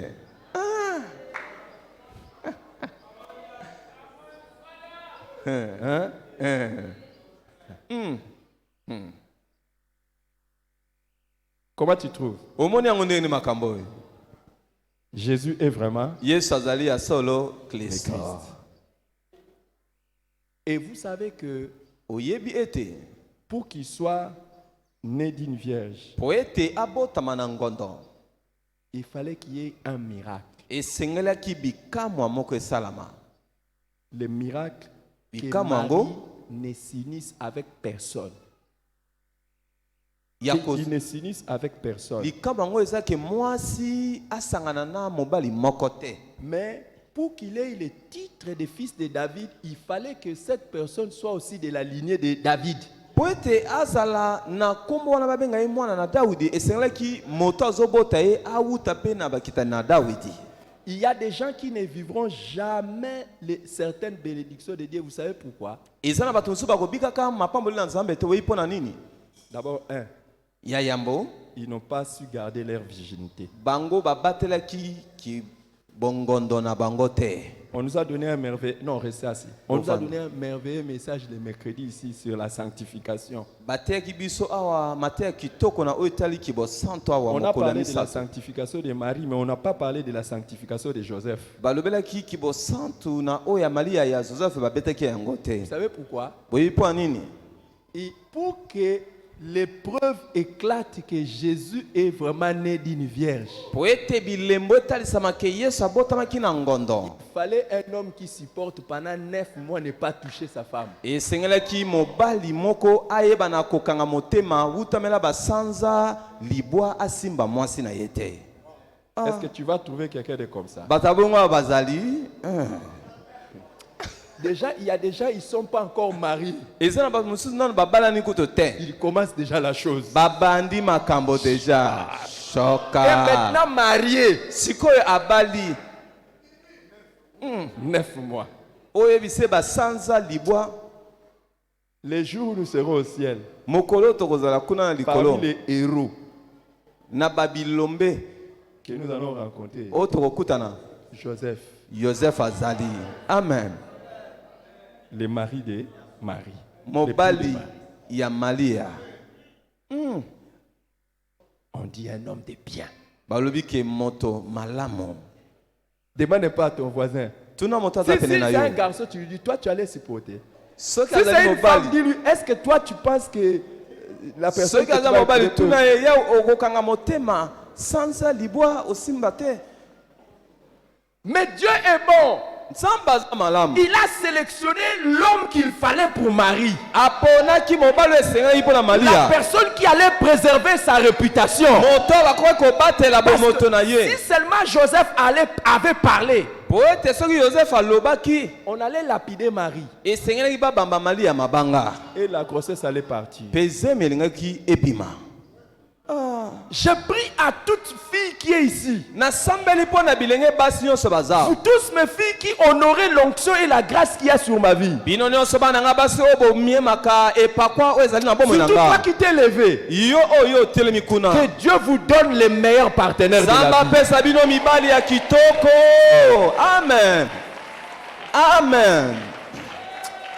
Comment tu trouves? omoni yango ndenge ni makambo oyo Jésus est vraiment. yesu azali ya solo kristo. Et vous savez que oyebi ete pour qu'il soit né d'une vierge, po ete abotama na ngondo il fallait qu'il y ait un miracle. esengelaki bikamwa moko esalama. Le miracle que Bikamwa Marie yango ne s'unisse avec personne. ya Il ne s'unisse avec personne. likambo yango eza ke mwasi asangana na mobali moko te. Mais pour qu'il ait le titre de fils de David, il fallait que cette personne soit aussi de la lignée de David. po ete azala na nkombo wana babenga ye mwana na dawidi esengelaki moto azobota ye awuta mpe na bakitani na dawidi. Il y a des gens qui ne vivront jamais certaines bénédictions de Dieu. Vous savez pourquoi? eza na bato mosusu bakobikaka mapamboli na nzambe te oyebi mpo na nini. D'abord, ya yambo ils n'ont pas su garder leur virginité. bango babatelaki bongondo na bango te. On nous a donné un merveilleux... Non, restez assis. On nous a donné un merveilleux message le mercredi ici sur la sanctification. Bateki biso awa mateya kitoko na oyo etali kibosanto awa On a mokolo ya parlé de la misato. sanctification de Marie, mais on n'a pas parlé de la sanctification de Joseph. balobelaki kibosanto na oyo ya malia ya Joseph babetaki yango te. Vous savez pourquoi? Boyebi mpo ya nini? Et pour que l'épreuve éclate que Jésus est vraiment né d'une vierge, Po ete bilembo etalisama ke Yesu abotamaki na ngondo. il fallait un homme qui supporte pendant 9 mois ne pas toucher sa femme. Esengelaki mobali moko ayeba na kokanga motema wutamela basanza libwa asimba mwasi na ye te. Est-ce que tu vas trouver quelqu'un de comme ça? Bato bongo bazali Déjà, il y a des gens, ils ne sont pas encore mariés. eza na bato mosusu nano babalani kutu te. Ils commencent déjà la chose. Babandi makambo deja. Et Shoka. maintenant mariés, Sikoyo abali 9 mois. oyebise basanza libwa Les jours où nous serons au ciel, mokolo tokozala kuna na likolo parmi les héros na babilombe que nous allons rencontrer, oyo tokokutana Joseph, Joseph azali. Amen. le mari de Marie. Mobali L'époux de Marie. ya Malia. On dit un homme de bien. Balobi ke moto malamu. Demande pas à ton voisin. Tuna moto Si aza c'est pene na un yo. garçon, tu lui dis, toi tu allais supporter. Soki Si c'est azali une femme, mobali. dis-lui, est-ce que toi tu penses que la personne Soki que tu aza vas mobali épouser tuna ye ya okokanga motema sanza libwa osimba te. Mais Dieu est bon. Nzambe aza malamu. Il a sélectionné l'homme qu'il fallait pour Marie. Aponaki mobali oyo esengeli mpo na La Malia. personne qui allait préserver sa réputation. Moto bakoki kobatela Parce bomoto na que ye. si seulement Joseph avait parlé, Po ete soki Joseph alobaki on allait lapider Marie. esengelaki babamba Malia mabanga. Et la grossesse allait partir. Mpe zemi elingaki ebima. Je prie à toute fille qui est ici. Nasambeli mpo na bilenge basi nyonso baza. Vous tous mes filles qui honorez l'onction et la grâce qu'il y a sur ma vie. Bino nyonso bana nga basi oyo bomiemaka epakwa oyo ezali na bomoi na Surtout toi nga. qui t'es levé. Yo oyo otelemi kuna. Que Dieu vous donne les meilleurs partenaires de Nzambe la vie. apesa bino mibali ya kitoko. Amen. Amen.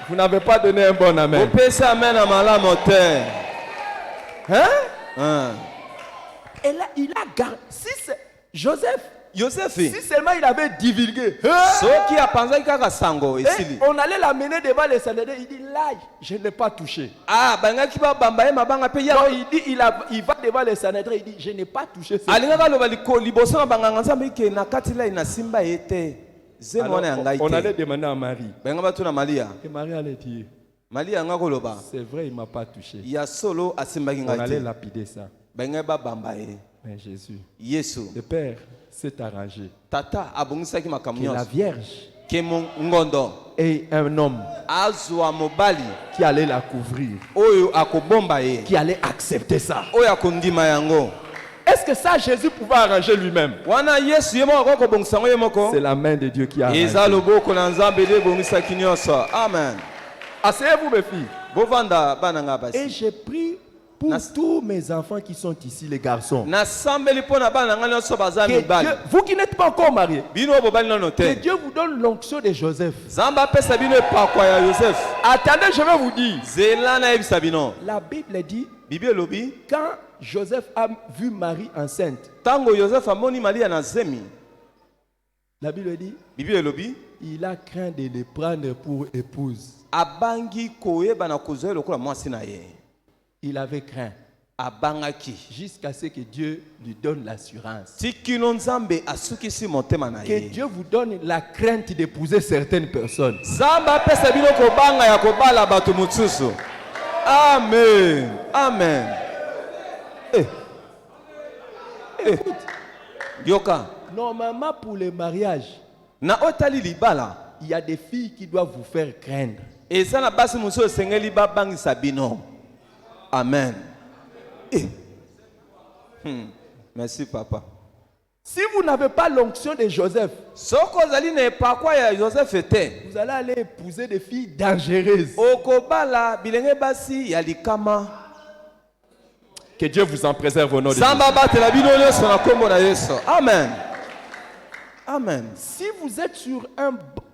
Vous n'avez pas donné un bon amen. Opesi amen na malamu te. Hein? Et là, il a gardé. Si c'est Joseph, Yosefi. si seulement il avait divulgué, Soki apanzaki kaka sango et esili. on allait l'amener devant les Sanhédrin. Il dit là, je ne l'ai pas touché. Ah, bangaki babamba ye mabanga pe ya. Non, il dit, il va devant les Sanhédrin. Il dit, je n'ai pas touché ça. Alingaka loba liboso na banganga Nzambe ke na kati lai na simba ye te. Zemi wana ya ngai On allait te. demander à Marie. Banga batuna Malia. Et Marie allait dire, Malia nga koloba. c'est vrai, il ne m'a pas touché. Ya solo asimbaki On allait ngai te. lapider ça. Banga babamba ye. Mais Jésus, Yesu. le Père s'est arrangé. Tata abongisaki makambo Que la nyonso. Vierge Ke ngondo et un homme azwa mobali qui allait la couvrir, oyo akobomba ye. qui allait accepter ça. Oyo akondima yango. Est-ce que ça, Jésus pouvait arranger lui-même? Wana Yesu ye moko akobongisa yango ye moko. C'est la main de Dieu qui a Eza arrangé. loboko na Nzambe nde ebongisaki nyonso. Amen. Asseyez-vous, mes filles. Bovanda bana nga Et basi. j'ai prié pour tous mes enfants qui sont ici, les garçons. Nasambeli mpo na bana nga nyonso baza Que mibali. Dieu- vous qui n'êtes pas encore mariés, Bino bobali nano que te. Dieu vous donne l'onction de Joseph. Nzambe apesa bino epakwa ya Joseph. Attendez, je vais vous dire. Zela nayebisa bino. La Bible dit, Bibi elobi quand Joseph a vu Marie enceinte, tango Joseph amoni Malia na zemi. la Bible dit, Bibi elobi il a craint de les prendre pour épouse. abangi koyeba na kozwa ye lokola mwasi na ye. Il avait craint Abangaki. jusqu'à ce que Dieu lui donne l'assurance. Tikino Nzambe asukisi motema na Que ye. Dieu vous donne la crainte d'épouser certaines personnes. Nzambe apesa bino kobanga ya kobala bato mosusu. Amen. Amen. Yoka. Normalement, pour les mariages, Na otali libala. il y a des filles qui doivent vous faire craindre. Eza na basi mosusu esengeli babangisa bino. Amen. Merci papa. Si vous n'avez pas l'onction de Joseph, Soko ozali na epakwa ya Joseph te. vous allez aller épouser des filles dangereuses. Okobala bilenge basi ya likama. Que Dieu vous en préserve au nom de Jésus. Zamba batela bino nyonso na kombo na Yesu. Amen. Amen. Si vous êtes sur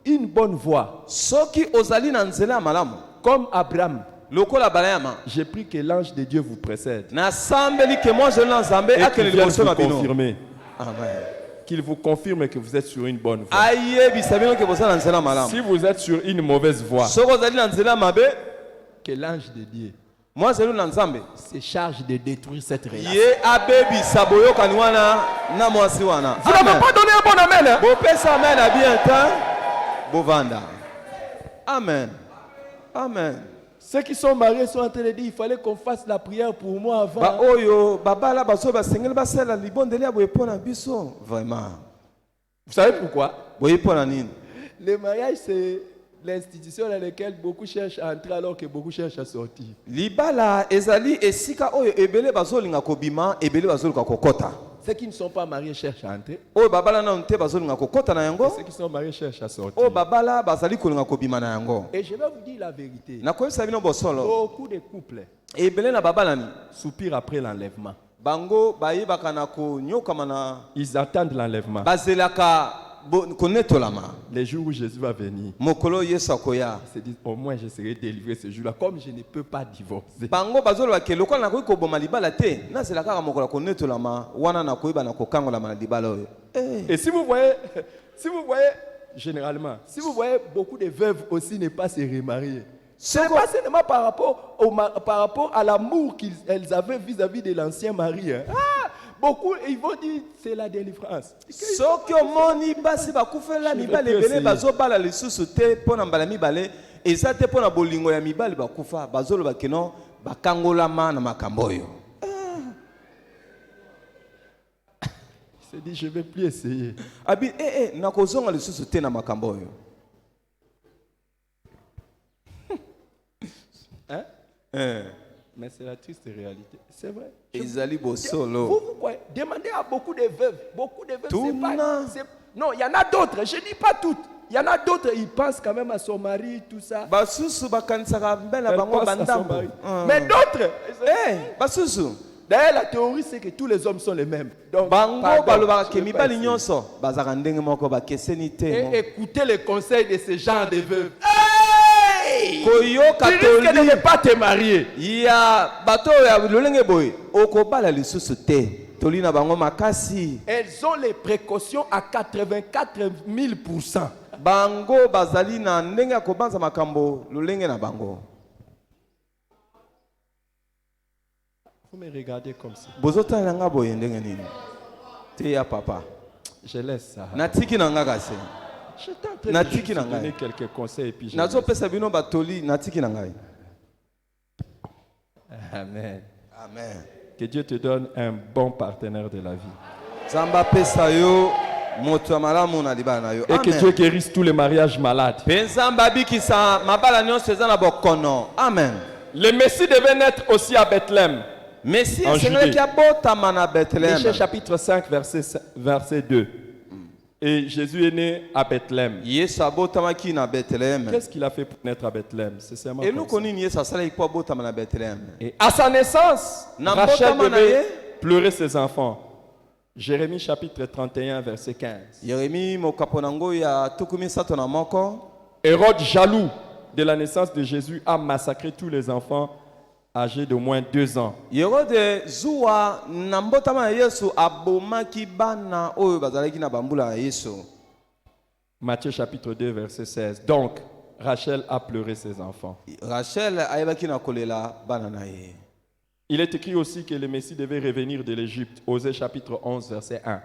une bonne voie, Soki ozali na nzela ya malamu. comme Abraham, Lokola Balayama. j'ai pris que l'ange de Dieu vous précède. Na sambeli ke moi je l'enzambe Et qu'il akele vienne liboso vous na bino. confirmer. Amen. Qu'il vous confirme que vous êtes sur une bonne voie. Aye bisabino ke bosa na nzela malamu. Si vous êtes sur une mauvaise voie, Soko ozali na nzela mabe, que l'ange de Dieu moi je na nzambe. se charge de détruire cette relation. Ye abebi saboyo kanwana na mwasi wana. Vous n'avez pas donné un bon amen, hein? Bopesa amen à bien temps. Bovanda. Amen. Amen. Ceux qui sont mariés sont en train de dire il fallait qu'on fasse la prière pour moi avant. Ba oyo baba la baso ba sengel ba sela libondeli ya boyepona biso. Vraiment. Vous savez pourquoi? Boyepona nini? Le mariage, c'est l'institution dans laquelle beaucoup cherchent à entrer alors que beaucoup cherchent à sortir. Libala ezali esika oyo ebele bazolinga kobima ebele bazolinga kokota. Ceux qui ne sont pas mariés cherchent à entrer. Oyo babala na nte bazolinga kokota na yango. Ceux qui sont mariés cherchent à sortir. Oyo babala bazali kolinga kobima na yango. Et je vais vous dire la vérité. Na koyebisa bino bosolo. Beaucoup de couples Ebele na babala ni soupirent après l'enlèvement. bango bayebaka na konyokama na Ils attendent l'enlèvement. bazelaka konetolama. Les jours où Jésus va venir, Mokolo Yesu akoya. ils se disent au moins je serai délivré ce jour-là. Comme je ne peux pas divorcer. Bango bazoloba ke lokola na koyi koboma libala te nazela kaka mokolo konetolama wana na koyeba na kokangolama na libala oyo. Et si vous voyez, généralement, si vous voyez beaucoup de veuves aussi ne pas se remarier, ce n'est pas seulement par rapport à l'amour qu'elles avaient vis-à-vis de l'ancien mari. Hein. Ah, beaucoup, ils vont dire c'est la délivrance. Soki omoni basi bakufela mibale ebele bazobala lisusu te mpona mbala mibale eza te mpona bolingo ya mibale bakufa bazoloba keno bakangolama na makambo oyo. Il s'est dit je ne vais plus essayer. Abi nakozonga lisusu te na makambo oyo. Hein? Mais c'est la triste réalité. C'est vrai. Ezali bosolo. Vous voyez, demandez à beaucoup de veuves. Beaucoup de veuves, Tout non, il y en a d'autres. Je ne dis pas toutes. Il y en a d'autres, ils pensent quand même à son mari, tout ça. Basusu bakanisaka mbela Elle bango pense à son bandambo. mari. Mais d'autres, Basusu d'ailleurs la théorie c'est que tous les hommes sont les mêmes. Donc, bango pardon, balobaka je ke vais pas mibali essayer. nyonso bazaka ndenge moko bakeseni te. Et écoutez les conseils de ce genre de veuves. Koyoka Tu risques de toli ne pas te marier. ya bato ya lolenge boye okobala lisusu te toli na bango makasi. Elles ont les précautions à 84 000%. Bango bazali na ndenge ya kobanza makambo lolenge na bango. Vous me regardez comme ça. Bozotala nga boye ndenge nini te ya papa Je laisse ça. natiki na nga kasi J'étais en train Natiki de na juste donner ngai. quelques conseils et puis je nazopesa bino batoli natiki na ngai. laisse. Amen. Amen. Que Dieu te donne un bon partenaire de la vie. Nzambe apesa yo moto ya malamu na libala na yo. Et que Dieu guérisse tous les mariages malades. Mpe Nzambe abikisa mabala nyonso eza na bokono. Amen. Le Messie devait naître aussi à Bethléem. Messi En esengelaki Judée. abotama na Bethléem. Michée chapitre 5, verset 2. Et Jésus est né à Bethléem. Yesu abotamaki na Bethléem. Qu'est-ce qu'il a fait pour naître à Bethléem? C'est seulement comme eloko ça. nini Yesu asalaki mpo abotama na Bethléem? Et à sa naissance, Na Rachel mbotama na devait ye. pleurer ses enfants. Jérémie chapitre 31, verset 15. Yeremi mokapo na ngo ya tuku misato na moko. Hérode, jaloux de la naissance de Jésus, a massacré tous les enfants âgés d'au moins 2 ans. Herode zuwa na mbotama na Yesu abomaki bana oyo bazalaki na bambula ya Yesu. Matthieu chapitre 2, verset 16. Donc, Rachel a pleuré ses enfants. Rachel ayebaki na kolela bana na ye. Il est écrit aussi que le Messie devait revenir de l'Égypte. Osée chapitre 11, verset 1.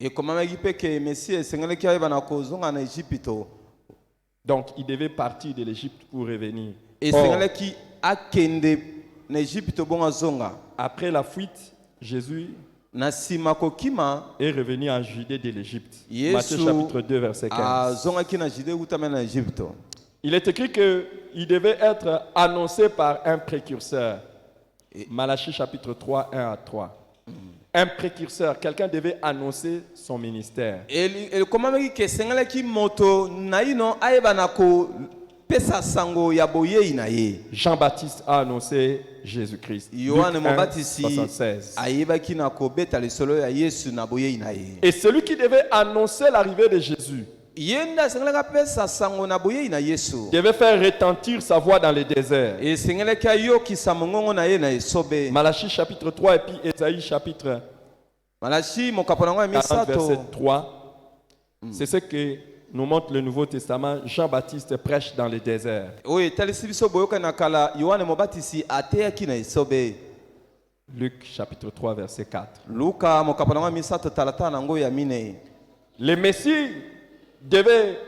Ekomamaki mpe ke Messi esengelaki ayeba na kozonga na Ejipito. Donc, il devait partir de l'Égypte pour revenir. Or, Esengelaki akende na Ejipito bonga zonga. après la fuite, Jésus Na nsima kokima est revenu en Judée de l'Égypte. Yesu Matthieu chapitre 2, verset 15. azongaki na Judée utama na Ejipito. Il est écrit qu'il devait être annoncé par un précurseur. Malachie chapitre 3, 1 à 3. Un précurseur, quelqu'un devait annoncer son ministère. Ekomamaki ke esengelaki moto na ino ayeba na pesa sango ya boyei na ye. Jean-Baptiste a annoncé Jésus-Christ. Yohane Luc 1, Mobatisi 76. ayebaki na kobeta lisolo ya Yesu na boyei na ye. Et celui qui devait annoncer l'arrivée de Jésus Yenda sengelaka pesa sango na boyei na Yesu. devait faire retentir sa voix dans le désert. E sengelaka yokisa mongongo na ye na esobe. Malachie chapitre 3 et puis Ésaïe chapitre Malachi mokaponango ya 40 verset misato. 3. C'est ce que nous montre le Nouveau Testament. Jean-Baptiste prêche dans le désert. Oye talisi biso boyoka na kala Yohane Mobatisi ateyaki na esobe. Luc chapitre 3 verset 4. Luka mokaponango ya misato talata nango ya mine. Le Messie devait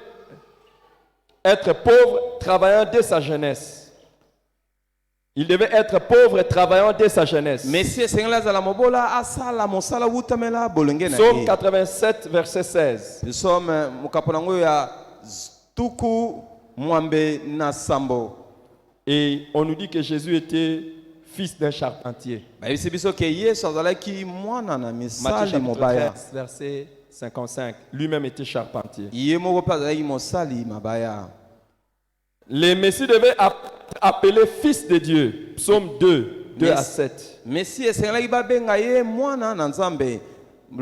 être pauvre, travaillant dès sa jeunesse. Il devait être pauvre et travaillant dès sa jeunesse. Messie sengela zala mobola asala mosala wutamela bolenge na Psaume ye. 87 verset 16. Psaume mokaponango ya tuku mwambe na sambo. Et on nous dit que Jésus était fils d'un charpentier. Bayebisi biso ke Yesu azalaki mwana na Matthieu misali chapitre mobaya. 13 verset 55. Lui-même était charpentier. Ye moko mpe azalaki mosali mabaya. Le Messie devait être appelé fils de Dieu. Psaume 2, 2 à 7. Messie esengelaki babenga ye mwana na Nzambe.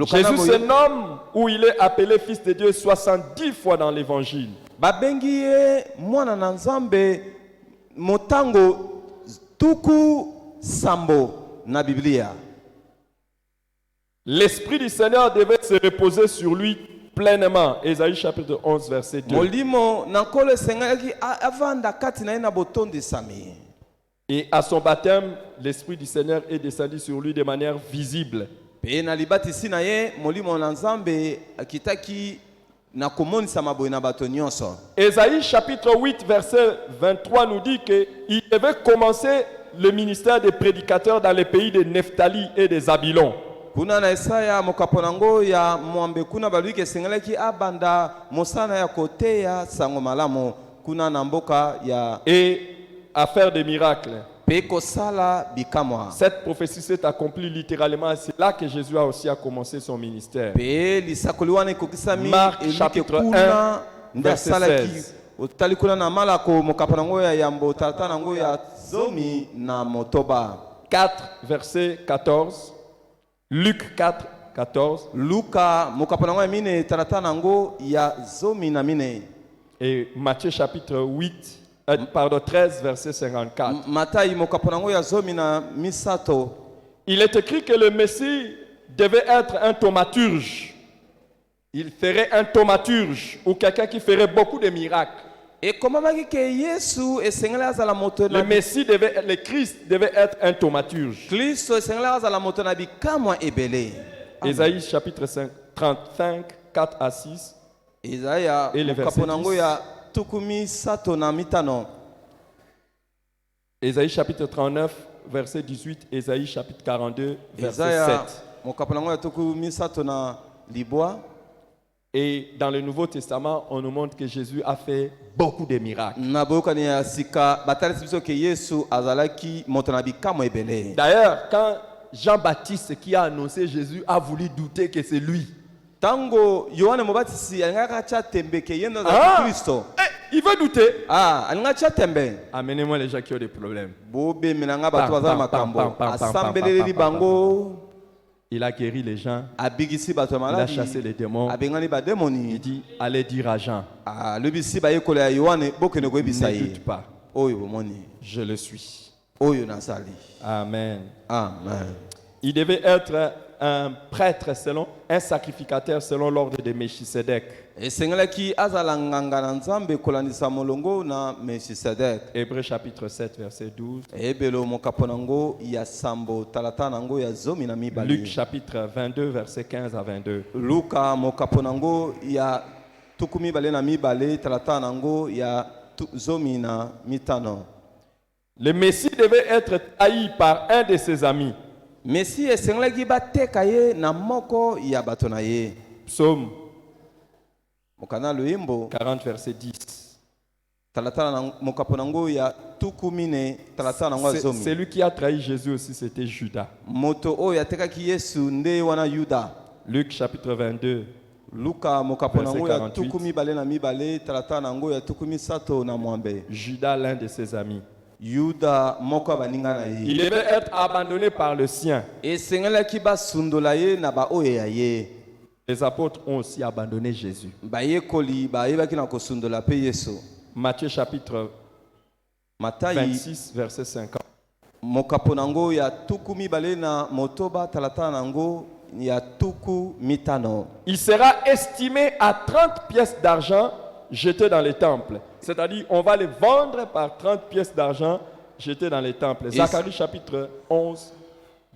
Jésus se nomme où il est appelé fils de Dieu 70 fois dans l'évangile. Babengi ye mwana na Nzambe motango tuku sambo na Biblia. L'Esprit du Seigneur devait se reposer sur lui pleinement. Ésaïe chapitre 11 verset 2. Molimo na nkolo esengelaki avanda kati na ye na botondisami. Et à son baptême, l'Esprit du Seigneur est descendu sur lui de manière visible. Pe na libatisi na ye molimo na Nzambe akitaki na komonisa maboye na bato nyonso. Ésaïe chapitre 8 verset 23 nous dit qu'il devait commencer le ministère des prédicateurs dans les pays de Nephtali et de Zabulon. Kuna na Isaya mokaponango ya mwambe kuna balwiki esengelaki abanda mosana ya koteya sango malamu kuna na mboka ya Et à faire des miracles. pe kosala bikamwa. Cette prophétie s'est accomplie littéralement. C'est là que Jésus a aussi commencé son ministère. Pe lisakoli wana ekokisami Marc elike chapitre kuna 1, nde verset asalaki 16. otali kuna na malako mokaponango ya yambo tata nango ya zomi na motoba. 4 verset 14. Luc 4, 14. Luka mokaponango ya mine tata nango ya zomi na mine. Et Matthieu chapitre 13 verset 54. Matai mokaponango ya zomi na misato. Il est écrit que le Messie devait être un thaumaturge. Il ferait un thaumaturge ou quelqu'un qui ferait beaucoup de miracles. Et comment ke Yesu esengela azala moto na Le Messie le Christ devait être un thaumaturge. Kristo esengela azala moto na bikamwa ebele. Ésaïe chapitre 35, 4 à 6. Isaya Et le verset mokaponango 10. ya tukumi sato na mitano. Ésaïe chapitre 39, verset 18. Ésaïe chapitre 42, verset Isaya 7. mokaponango ya tukumi sato na libwa. Et dans le Nouveau Testament, on nous montre que Jésus a fait beaucoup de miracles. Na boyokani ya sika batalisi biso ke Yesu azalaki moto na bikamwa ebele. D'ailleurs, quand Jean-Baptiste qui a annoncé Jésus a voulu douter que c'est lui. Tango Yohane Mobatisi alingaka cha tembe ke yendo za Ah! Kristo. Il veut douter. Alingaka cha tembe. Amenez-moi les gens qui ont des problèmes. Bobe minanga bato Pam, bazala pam, makambo. pam, pam, pam, Asambeleli pam, pam, bango. Il a guéri les gens. Abigisi bato Il a maladi. chassé les démons. Abengani ba Il demoni. dit, allez dire à Jean, Lobisi ba yekola ya Yohane bokene ko ebisa ne ye. doute pas, Oyo bomoni. je le suis. Oyo nasali. Amen. Amen. Il devait être un prêtre selon, un sacrificateur selon l'ordre de Melchisedec. Esengelaki azala nganga na Nzambe kolandisa molongo na Melchisedek. Hébreux chapitre 7, verset 12. Ebelo mokaponango ya sambo talata nango ya zomi na mibali. Luc chapitre 22, verset 15 à 22. Luka mokaponango ya tukumi bale na mibale talata nango ya zomi na mitano. Le Messie devait être trahi par un de ses amis. Messi esengelaki bateka ye na moko ya bato na ye. Psaume Mokana loyembo 40, verset 10. talatala na mokapo nango ya tukumine talatala nango azomi. Celui qui a trahi Jésus aussi, c'était Judas. Moto oyo atekaki Yesu nde wana Yuda. Luc chapitre 22, luka mokapo Verset nango ya 48. tuku mibale na mibale talata nango ya tuku misato na mwambe. Judas, l'un de ses amis. Yuda moko ya baninga na Il ye devait être abandonné par le sien. esengelaki basundola ye na baoyo ya ye. Les apôtres ont aussi abandonné Jésus. Bayekoli bayebaki na kosundola mpe Yesu. Matthieu chapitre Matayi 26, verset 50. mokapo nango ya tuku mibale na motoba talata nango ya tuku mitano. Il sera estimé à 30 pièces d'argent jetées dans les temples. C'est-à-dire, on va les vendre par 30 pièces d'argent jetées dans les temples. Zacharie chapitre 11,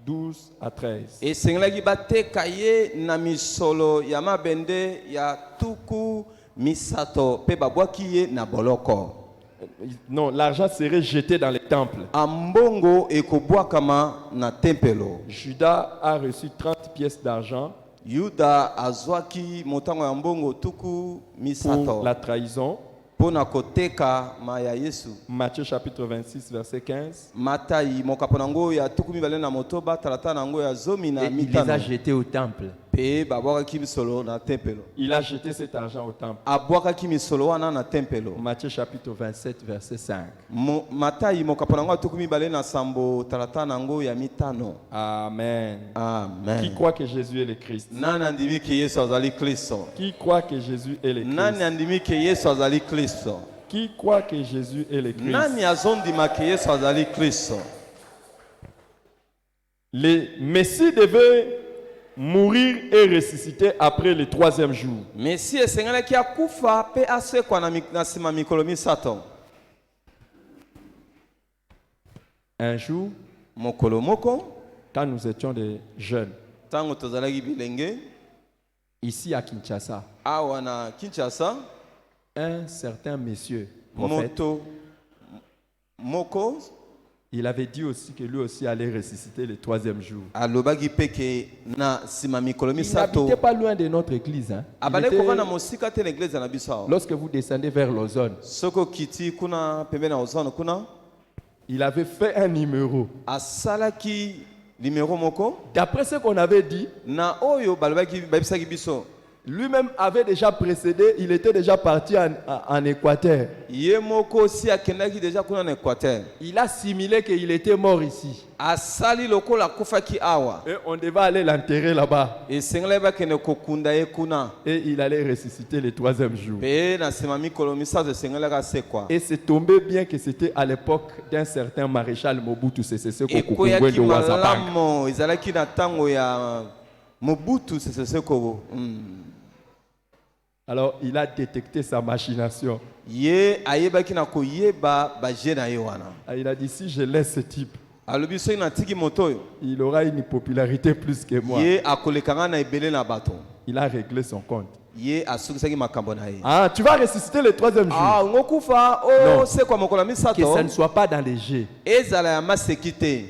12 à 13. Esengelaki bateka ye na misolo ya mabende ya tuku misato pe babwaki ye na boloko. Non, l'argent serait jeté dans les temples. Ambongo ekobwakama na tempelo. Judas a reçu 30 pièces d'argent Yuda azwaki motango ya mbongo tuku pour misato la trahison. pona koteka ma ya Yesu. Matthieu chapitre 26, verset 15. Matayi mokapo nango ya tuku mibale na motoba talata nango ya zomi na Et il les a mitano. jetés au temple. Pe babwakaki misolo na tempelo. Il a jeté cet argent au temple. Abwakaki misolo wana na tempelo. Matthieu chapitre 27, verset 5. Matayi mokapo nango ya tuku mibale na sambo talata nango ya mitano. Amen. Amen. Qui croit que Jésus est le Christ? Nani andimi ke Yesu azali Kristo? Qui croit que Jésus est le Nani Christ? andimi ke Yesu azali Kristo? Qui croit que Jésus est le Christ? Nani azondima ke Yesu azali Kristo? Le Messie devait mourir et ressusciter après le 3e jour. Mesi esengelaki akufa pe asekwa na nsima mikolo misato. Un jour, Mokolo moko quand nous étions des jeunes, ntango tozalaki bilenge ici à Kinshasa, awa na Kinshasa, un certain monsieur, prophète, moto moko il avait dit aussi que lui aussi allait ressusciter le 3e jour. alobaki peke na nsima mikolo Il misato. n'habitait pas loin de notre église. Hein. Il Abale était- kovanda mosika te na eglise na biso awa. lorsque vous descendez vers l'Ozone, Soko kiti kuna pembeni na ozone kuna il avait fait un numéro. asalaki limero moko D'après ce qu'on avait dit, na oyo balobaki babisaki biso. lui-même avait déjà précédé, il était déjà parti en Équateur. Ye moko si akendaki deja kuna na Équateur. Il a simulé qu'il était mort ici. Asali lokola akufaki awa. Et on devait aller l'enterrer là-bas. Esengela bakende kokunda ye kuna. Et il allait ressusciter le 3e jour. Pe na nsima mikolo misato esengela kasekwa. Et c'est tombé bien que c'était à l'époque d'un certain maréchal Mobutu Sese Seko Ekoyaki Kukumbwendo Wazabanga. malamo ezalaki na ntango ya Mobutu Sese Seko. Alors il a détecté sa machination. Ye ayebaki na koyeba baje na ye wana. Ah, il a dit si je laisse ce type, Alobi soki na tiki moto oyo. il aura une popularité plus que moi. Ye akolekanga na ebele na bato. Il a réglé son compte. Ye asukisaki makambo na ye. Ah, tu vas ressusciter le 3e jour. Ah, ngokufa Non. o sekwa mokolo Que misato. ça ne soit pas dans les jets. Ezala ya maseki te.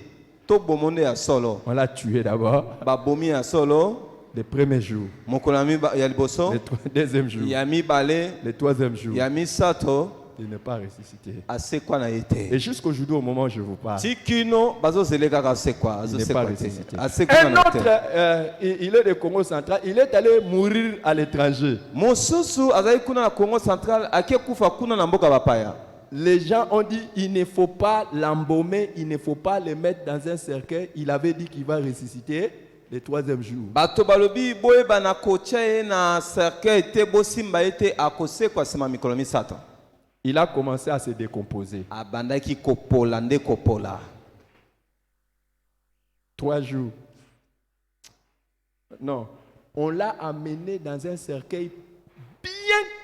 To bomonde ya solo. On l'a tué d'abord, Babomi ya solo. le 1er jour, Mokolo ya liboso. le 2e jour, Ya mibale. le 3e jour. Ya misato. Il n'est pas ressuscité. Asekwa na ye te. Et jusqu'aujourd'hui, au moment où je vous parle, Tikino bazozele kaka asekwa. il n'est pas Azosekwa te. ressuscité. Asekwa Un na autre, te. il est de Congo central, il est allé mourir à l'étranger. Mosusu azali kuna na Congo central akekufa kuna na mboka bapaya. Les gens ont dit il ne faut pas l'embaumer, il ne faut pas le mettre dans un cercueil. Il avait dit qu'il va ressusciter le 3e jour. Bato balobi boyeba na kotia ye na cercueil te bosimba ye te akosekwa nsima mikolo misato. Il a commencé à se décomposer. Abandaki kopola nde kopola. 3 jours. Non. On l'a amené dans un cercueil bien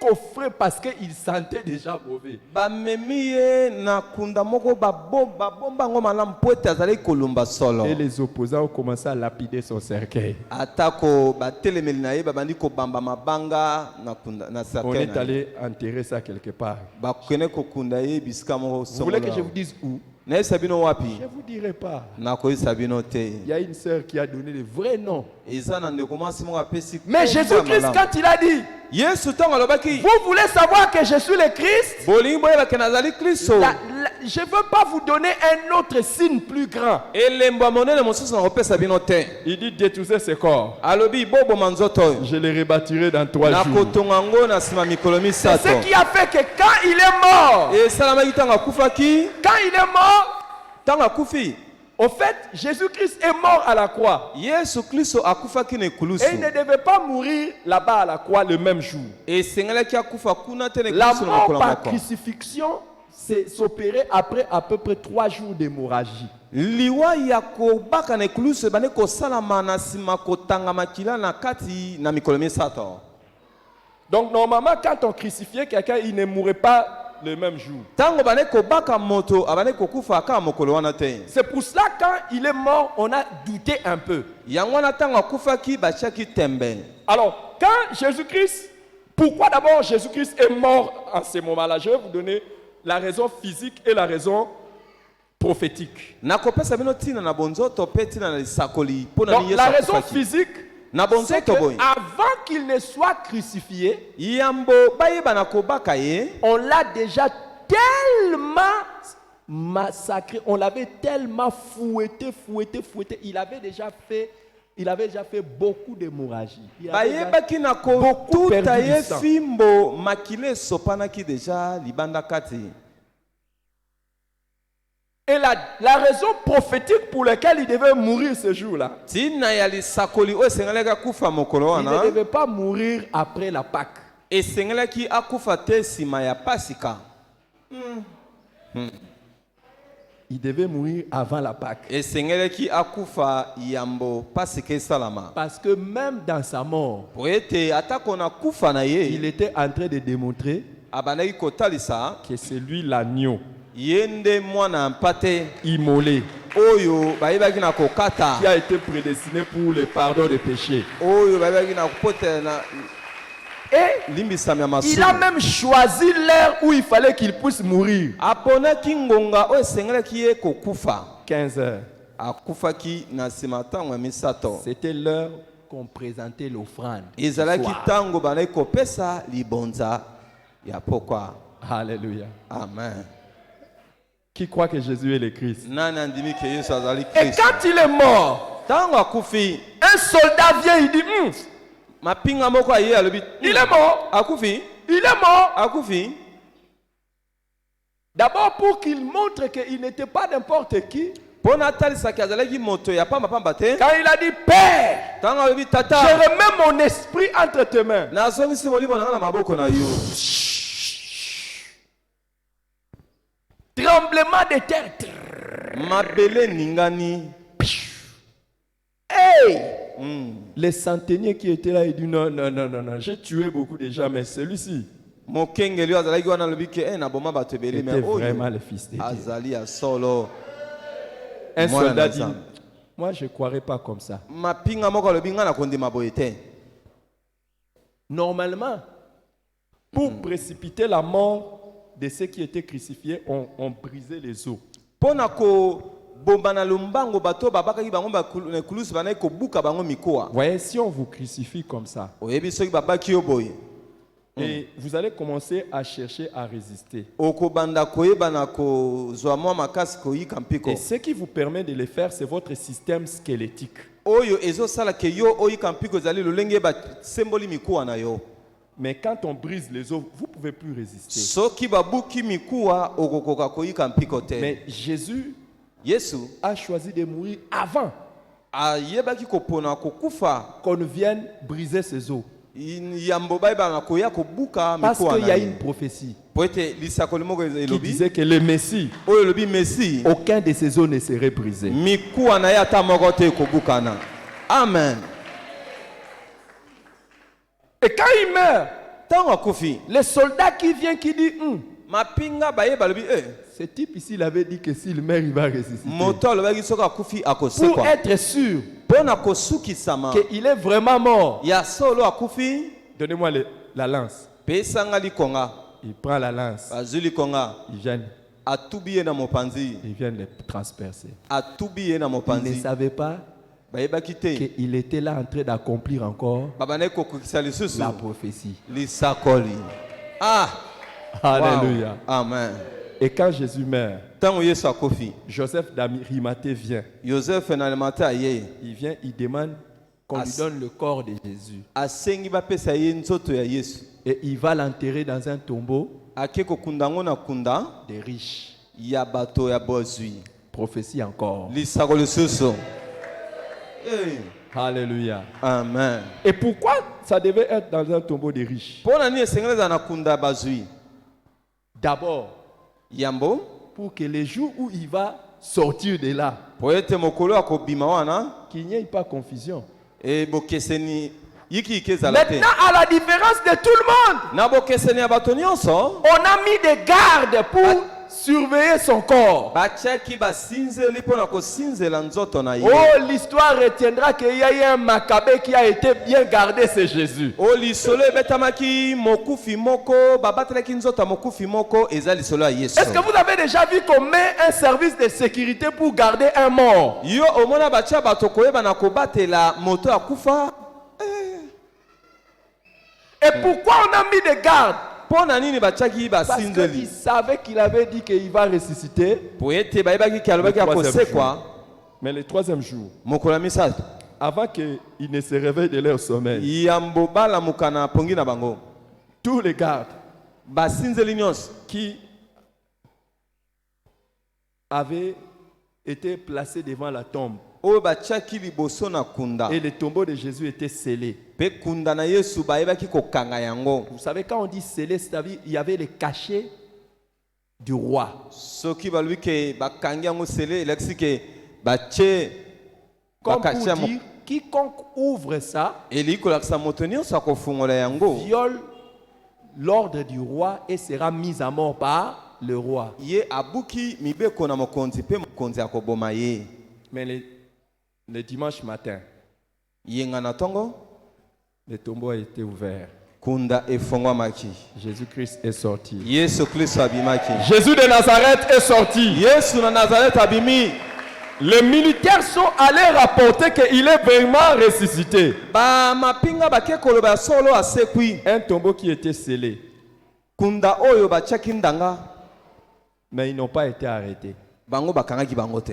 coffré parce qu'il sentait déjà mauvais. Bamemi ye na kunda moko babomba ngo malamu po ete azali kolumba solo. Et les opposants ont commencé à lapider son cercueil. Atako batelemeli na ye babandi kobamba mabanga na kunda na On cercueil est na ye. allé enterrer ça quelque part. Bakende kokunda ye bisika moko Vous voulez que je songolo. vous dise où? Nayebisa bino wapi? Je ne vous dirai pas. Nakoyisa bino te. Il y a une sœur qui a donné le vrai nom. Eza na ndeko mwasi moko apesi Mais kombo ya Jésus-Christ, malamu. quand il a dit, Yesu ntango alobaki vous voulez savoir que je suis le Christ, bolingi boyeba ke nazali Kristo. je ne veux pas vous donner un autre signe plus grand. elembo ya monene mosusu nakopesa bino te. Il dit détruisez ce corps. Alobi boboma nzoto oyo Je le rebâtirai dans 3 jours. nakotonga yango na nsima mikolo C'est misato. ce qui a fait que quand il est mort, esalamaki ntango akufaki, quand il est mort, ntango akufi au fait, Jésus-Christ est mort à la croix. yesu kristo akufaki na ekulusu. Et il ne devait pas mourir là-bas à la croix le même jour. esengelaki akufa kuna te na La ekulusu na mort mokolo par moko. crucifixion s'opérait après à peu près 3 jours d'hémorragie. liwa ya kobaka na ekulusu ebandi kosalama na nsima kotanga makila na kati na mikolo misato. Donc normalement, quand on crucifiait quelqu'un, il ne mourrait pas le même jour. ntango bandi kobaka moto abandi kokufa kaka mokolo wana te. C'est pour cela quand il est mort, on a douté un peu. yango wana ntango akufaki batiaki tembe. Alors, quand Jésus-Christ, pourquoi d'abord Jésus-Christ est mort en ce moment-là? Je vais vous donner la raison physique et la raison prophétique. nakopesa bino ntina na bonzoto mpe ntina na lisakoli mpo na Donc, yesu la raison akufaki. physique, na c'est bonzoto boye qu'avant qu'il ne soit crucifié, yambo bayeba na kobaka ye on l'a déjà tellement massacré, on l'avait tellement fouetté. Il avait déjà fait beaucoup d'hémorragie. Il avait déjà- bayebaki na beaucoup kotuta perdu ye du sang. fimbo makila esopanaki deja libanda kati. Et la raison prophétique pour laquelle il devait mourir ce jour-là, ntina ya lisakoli oyo esengelaki akufa mokolo il ne wana devait pas mourir après la Pâque. esengelaki akufa te nsima ya pasika. Il devait mourir avant la Pâque. esengelaki akufa yambo pasika esalama Parce que même dans sa mort, po ete atako na kufa na il ye était en train de démontrer abandaki kotalisa que c'est lui l'agneau ye nde mwana mpate immolé oyo bayebaki na kokata qui a été prédestiné pour le pardon des péchés. oyo bayebaki na kopotela na Et limbisami ya il a masumu. même choisi l'heure où il fallait qu'il puisse mourir. aponaki ngonga oyo esengelaki ye kokufa 15 heures. akufaki na nsima ntango ya misato. C'était l'heure qu'on présentait l'offrande. ezalaki Soir. ntango bandaki kopesa libonza ya pokwa. Alléluia. Amen. Qui croit que Jésus est le Christ? nani andimi ke yesu azali Et kristo. quand il est mort, ntango akufi un soldat vient, il dit, mapinga moko aye alobi il est mort, akufi il est mort. akufi D'abord pour qu'il montre qu'il n'était pas n'importe qui. mpo na atalisaki azalaki moto ya pambapamba te. Quand il a dit, Père, ntango alobi je tata remets mon esprit entre tes mains. nazongisi molimo na nga na maboko na yo. Tremblement de terre. mabele ningani. Hey! Les centeniers qui étaient là, ils disent non, j'ai tué beaucoup de gens, mais celui-ci mokengeli oyo azalaki wana alobi ke naboma bato ebele était me vraiment oyo le fils de Dieu. azali ya solo. Un Mwana soldat na dit, Nzambe. moi je ne croirais pas comme ça. mapinga moko alobi ngai nakondima boye te. Normalement, pour précipiter la mort de ceux qui étaient crucifiés, on brisait les os. mpo na kobomba na lombango bato babakaki bango na ekulusu bandaki kobuka bango mikuwa. Voyez, si on vous crucifie comme ça, oyebi soki babaki yo boye et vous allez commencer à chercher à résister. okobanda koyeba na kozwa mwa makasi koyika mpiko Et ce qui vous permet de le faire, c'est votre système squelettique. oyo ezosala ke yo oyika mpiko ezali lolenge basemboli mikuwa na yo. Mais quand on brise les os, vous ne pouvez plus résister. soki babuki mikuwa okokoka koyika mpiko te. Mais Jésus yesu a choisi de mourir avant ayebaki kopona kokufa qu'on vienne briser ses os. yambo bayeba na koya kobuka Parce mikuwa qu'il y na a ye. une prophétie po ete lisakoli moko qui elobi disait que le Messie, oyo elobi mesi aucun de ses os ne serait brisé. mikuwa na ye ata moko te ekobukana. Amen. Et quand il meurt, ntango akufi le soldat qui vient qui dit, mapinga bayeba alobi ce type ici, il avait dit que s'il meurt, il va ressusciter. moto alobaki soki akufi Pour akosekwa être sûr mpo na kosukisama qu'il est vraiment mort, ya solo akufi. donnez-moi la lance. pesanga likonga Il prend la lance, bazwi likonga il vient atubi ye na mopanzi le transpercer. atubi ye na Il ne mopanzi. savait pas bayebaki te qu'il était là en train d'accomplir encore babandaki kokokisa lisusu la prophétie. lisakoli. Ah, Alléluia. wow. Amen. Et quand Jésus meurt, ntango Yesu akofi Joseph d'Arimathée vient. Joseph na Arimathée aye Il vient, il demande qu'on lui donne le corps de Jésus. asengi bapesa ye nzoto ya Yesu Et il va l'enterrer dans un tombeau ake kokunda ngo na kunda des riches. ya bato ya bozwi Prophétie encore. lisako lisusu. Alléluia. Amen. Et pourquoi ça devait être dans un tombeau des riches? Pona nini esengeleza na kunda ya bazwi D'abord, yambo pour que les jours où il va sortir de là, po ete mokolo akobima wana qu'il n'y ait pas confusion. e bokeseni yiki ezala te. Maintenant, à la différence de tout le monde, Na bokeseni ya bato nyonso on a mis des gardes pour surveiller son corps. batiaki basinzeli mpona kosinzela nzoto na ye. Oh, l'histoire retiendra qu'il y a eu un Maccabée qui a été bien gardé, c'est Jésus. o lisolo ebetamaki mokufi moko babatelaki nzoto ya mokufi moko eza lisolo ya Yesu. Est-ce que vous avez déjà vu qu'on met un service de sécurité pour garder un mort? Yo omona batia bato koyeba na kobatela moto ya kufa. Et pourquoi on a mis des gardes? Mpona nini batiaki Parce qu'il basinzeli savait qu'il avait dit qu'il va ressusciter. po ete bayebaki ki alobaki akosekwa Mais le troisième jour, mokolo ya misato avant qu'ils ne se réveillent de leur sommeil, yambo balamuka na pongi na bango tous les gardes basinzeli nyonso qui avaient été placés devant la tombe oyo batiaki liboso na kunda et le tombeau de Jésus était scellé. mpe kunda na Yesu bayebaki kokanga yango. Vous savez, quand on dit scellé, c'est-à-dire il y avait les cachets du roi. soki balobi ke bakangi yango sele elakisi ke batie Comme bakatie pour dire, quiconque ouvre ça eliki kolakisa moto nyonso akofungola yango viole l'ordre du roi et sera mis à mort par le roi. ye abuki mibeko na mokonzi mpe mokonzi akoboma ye. Mais le dimanche matin, yenga na ntongo le tombeau a été ouvert. kunda efongwamaki Jésus-Christ est sorti. Yesu Kristo abimaki. Jésus de Nazareth est sorti. Yesu na Nazareth abimi. Les militaires sont allés rapporter qu'il est vraiment ressuscité. Bamapinga bake koloba solo asekwi. Un tombeau qui était scellé. Kunda oyo batiaki ndanga Mais ils n'ont pas été arrêtés. bango bakangaki bango te.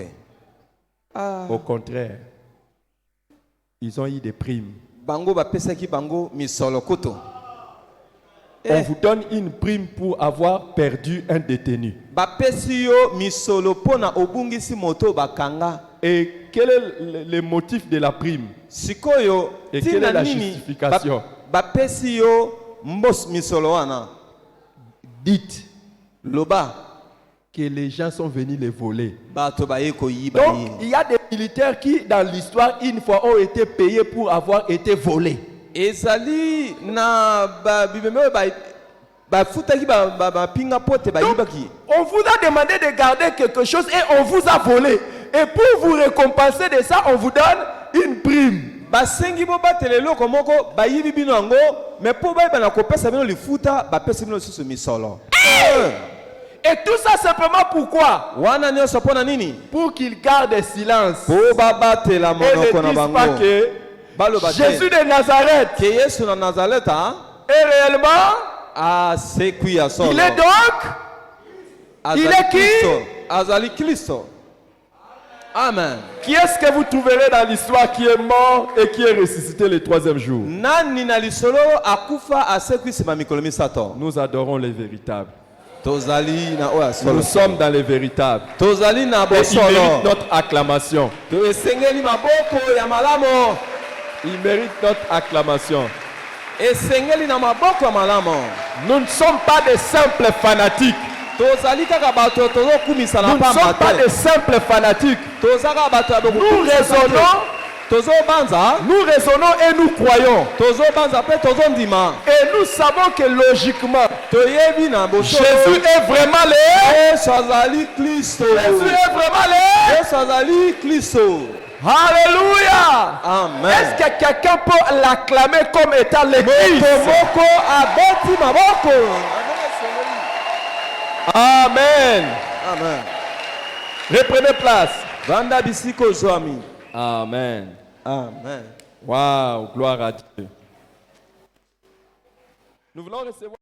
Au contraire, ils ont eu des primes. Bango bapesaki bango misolo kutu. On vous donne une prime pour avoir perdu un détenu. Bapesi yo misolo pona obungisi moto bakanga. Et quel est le motif de la prime? Sikoyo Et quelle est tina la nini justification? bapesi yo mbos misolo wana. Dites Loba que les gens sont venus les voler. bato baye koyiba Donc, ye. il y a des militaires qui, dans l'histoire, une fois, ont été payés pour avoir été volés. Ezali na bibemeo bafutaki bapinga pote bayibaki. On vous a demandé de garder quelque chose et on vous a volé. Et pour vous récompenser de ça, on vous donne une prime. Basengi bo batele loko moko bayibi bino yango mais po bayeba na kopesa bino lifuta bapesi bino susu misolo. Et tout ça simplement pourquoi? Wana nyonso pona nini? Pour qu'ils gardent silence. Po babatela Et ne monoko na disent bango. pas que Baloba te. Jésus de Nazareth Ke Yesu na Nazareth est réellement, asekwi ya solo. il est donc, Azali il est qui? Kristo. Azali Kristo. Amen. qui est-ce que vous trouverez dans l'histoire qui est mort et qui est ressuscité le troisième jour? Nani na lisolo akufa asekwi sima mikolo misato. Nous adorons les véritables. Tozali na oya solo. Nous sommes dans les véritables. Tozali na Et il bosolo. mérite notre acclamation. To esengeli maboko ya malamo. Il mérite notre acclamation. Esengeli na maboko ya malamo. Nous ne sommes pas des simples fanatiques. Tozali kaka bato tozokumisa na Nous ne sommes pamba pas te. des simples fanatiques. Tozaka bato ya Nous bokumisa raisonnons, tozobanza. nous raisonnons et nous croyons. Tozobanza pe tozondima. Et nous savons que logiquement, Toyebi na bosolo. Jésus est vraiment le. Yesu azali Kristo. Jésus est vraiment le. Yesu azali Kristo. Alléluia. Amen. Est-ce que quelqu'un peut l'acclamer comme étant le Christ? Moko abeti maboko. Amen. Amen. Reprenez place. Vanda bisiko zwami. Amen. Amen. Waouh, gloire à Dieu. Nous voulons recevoir.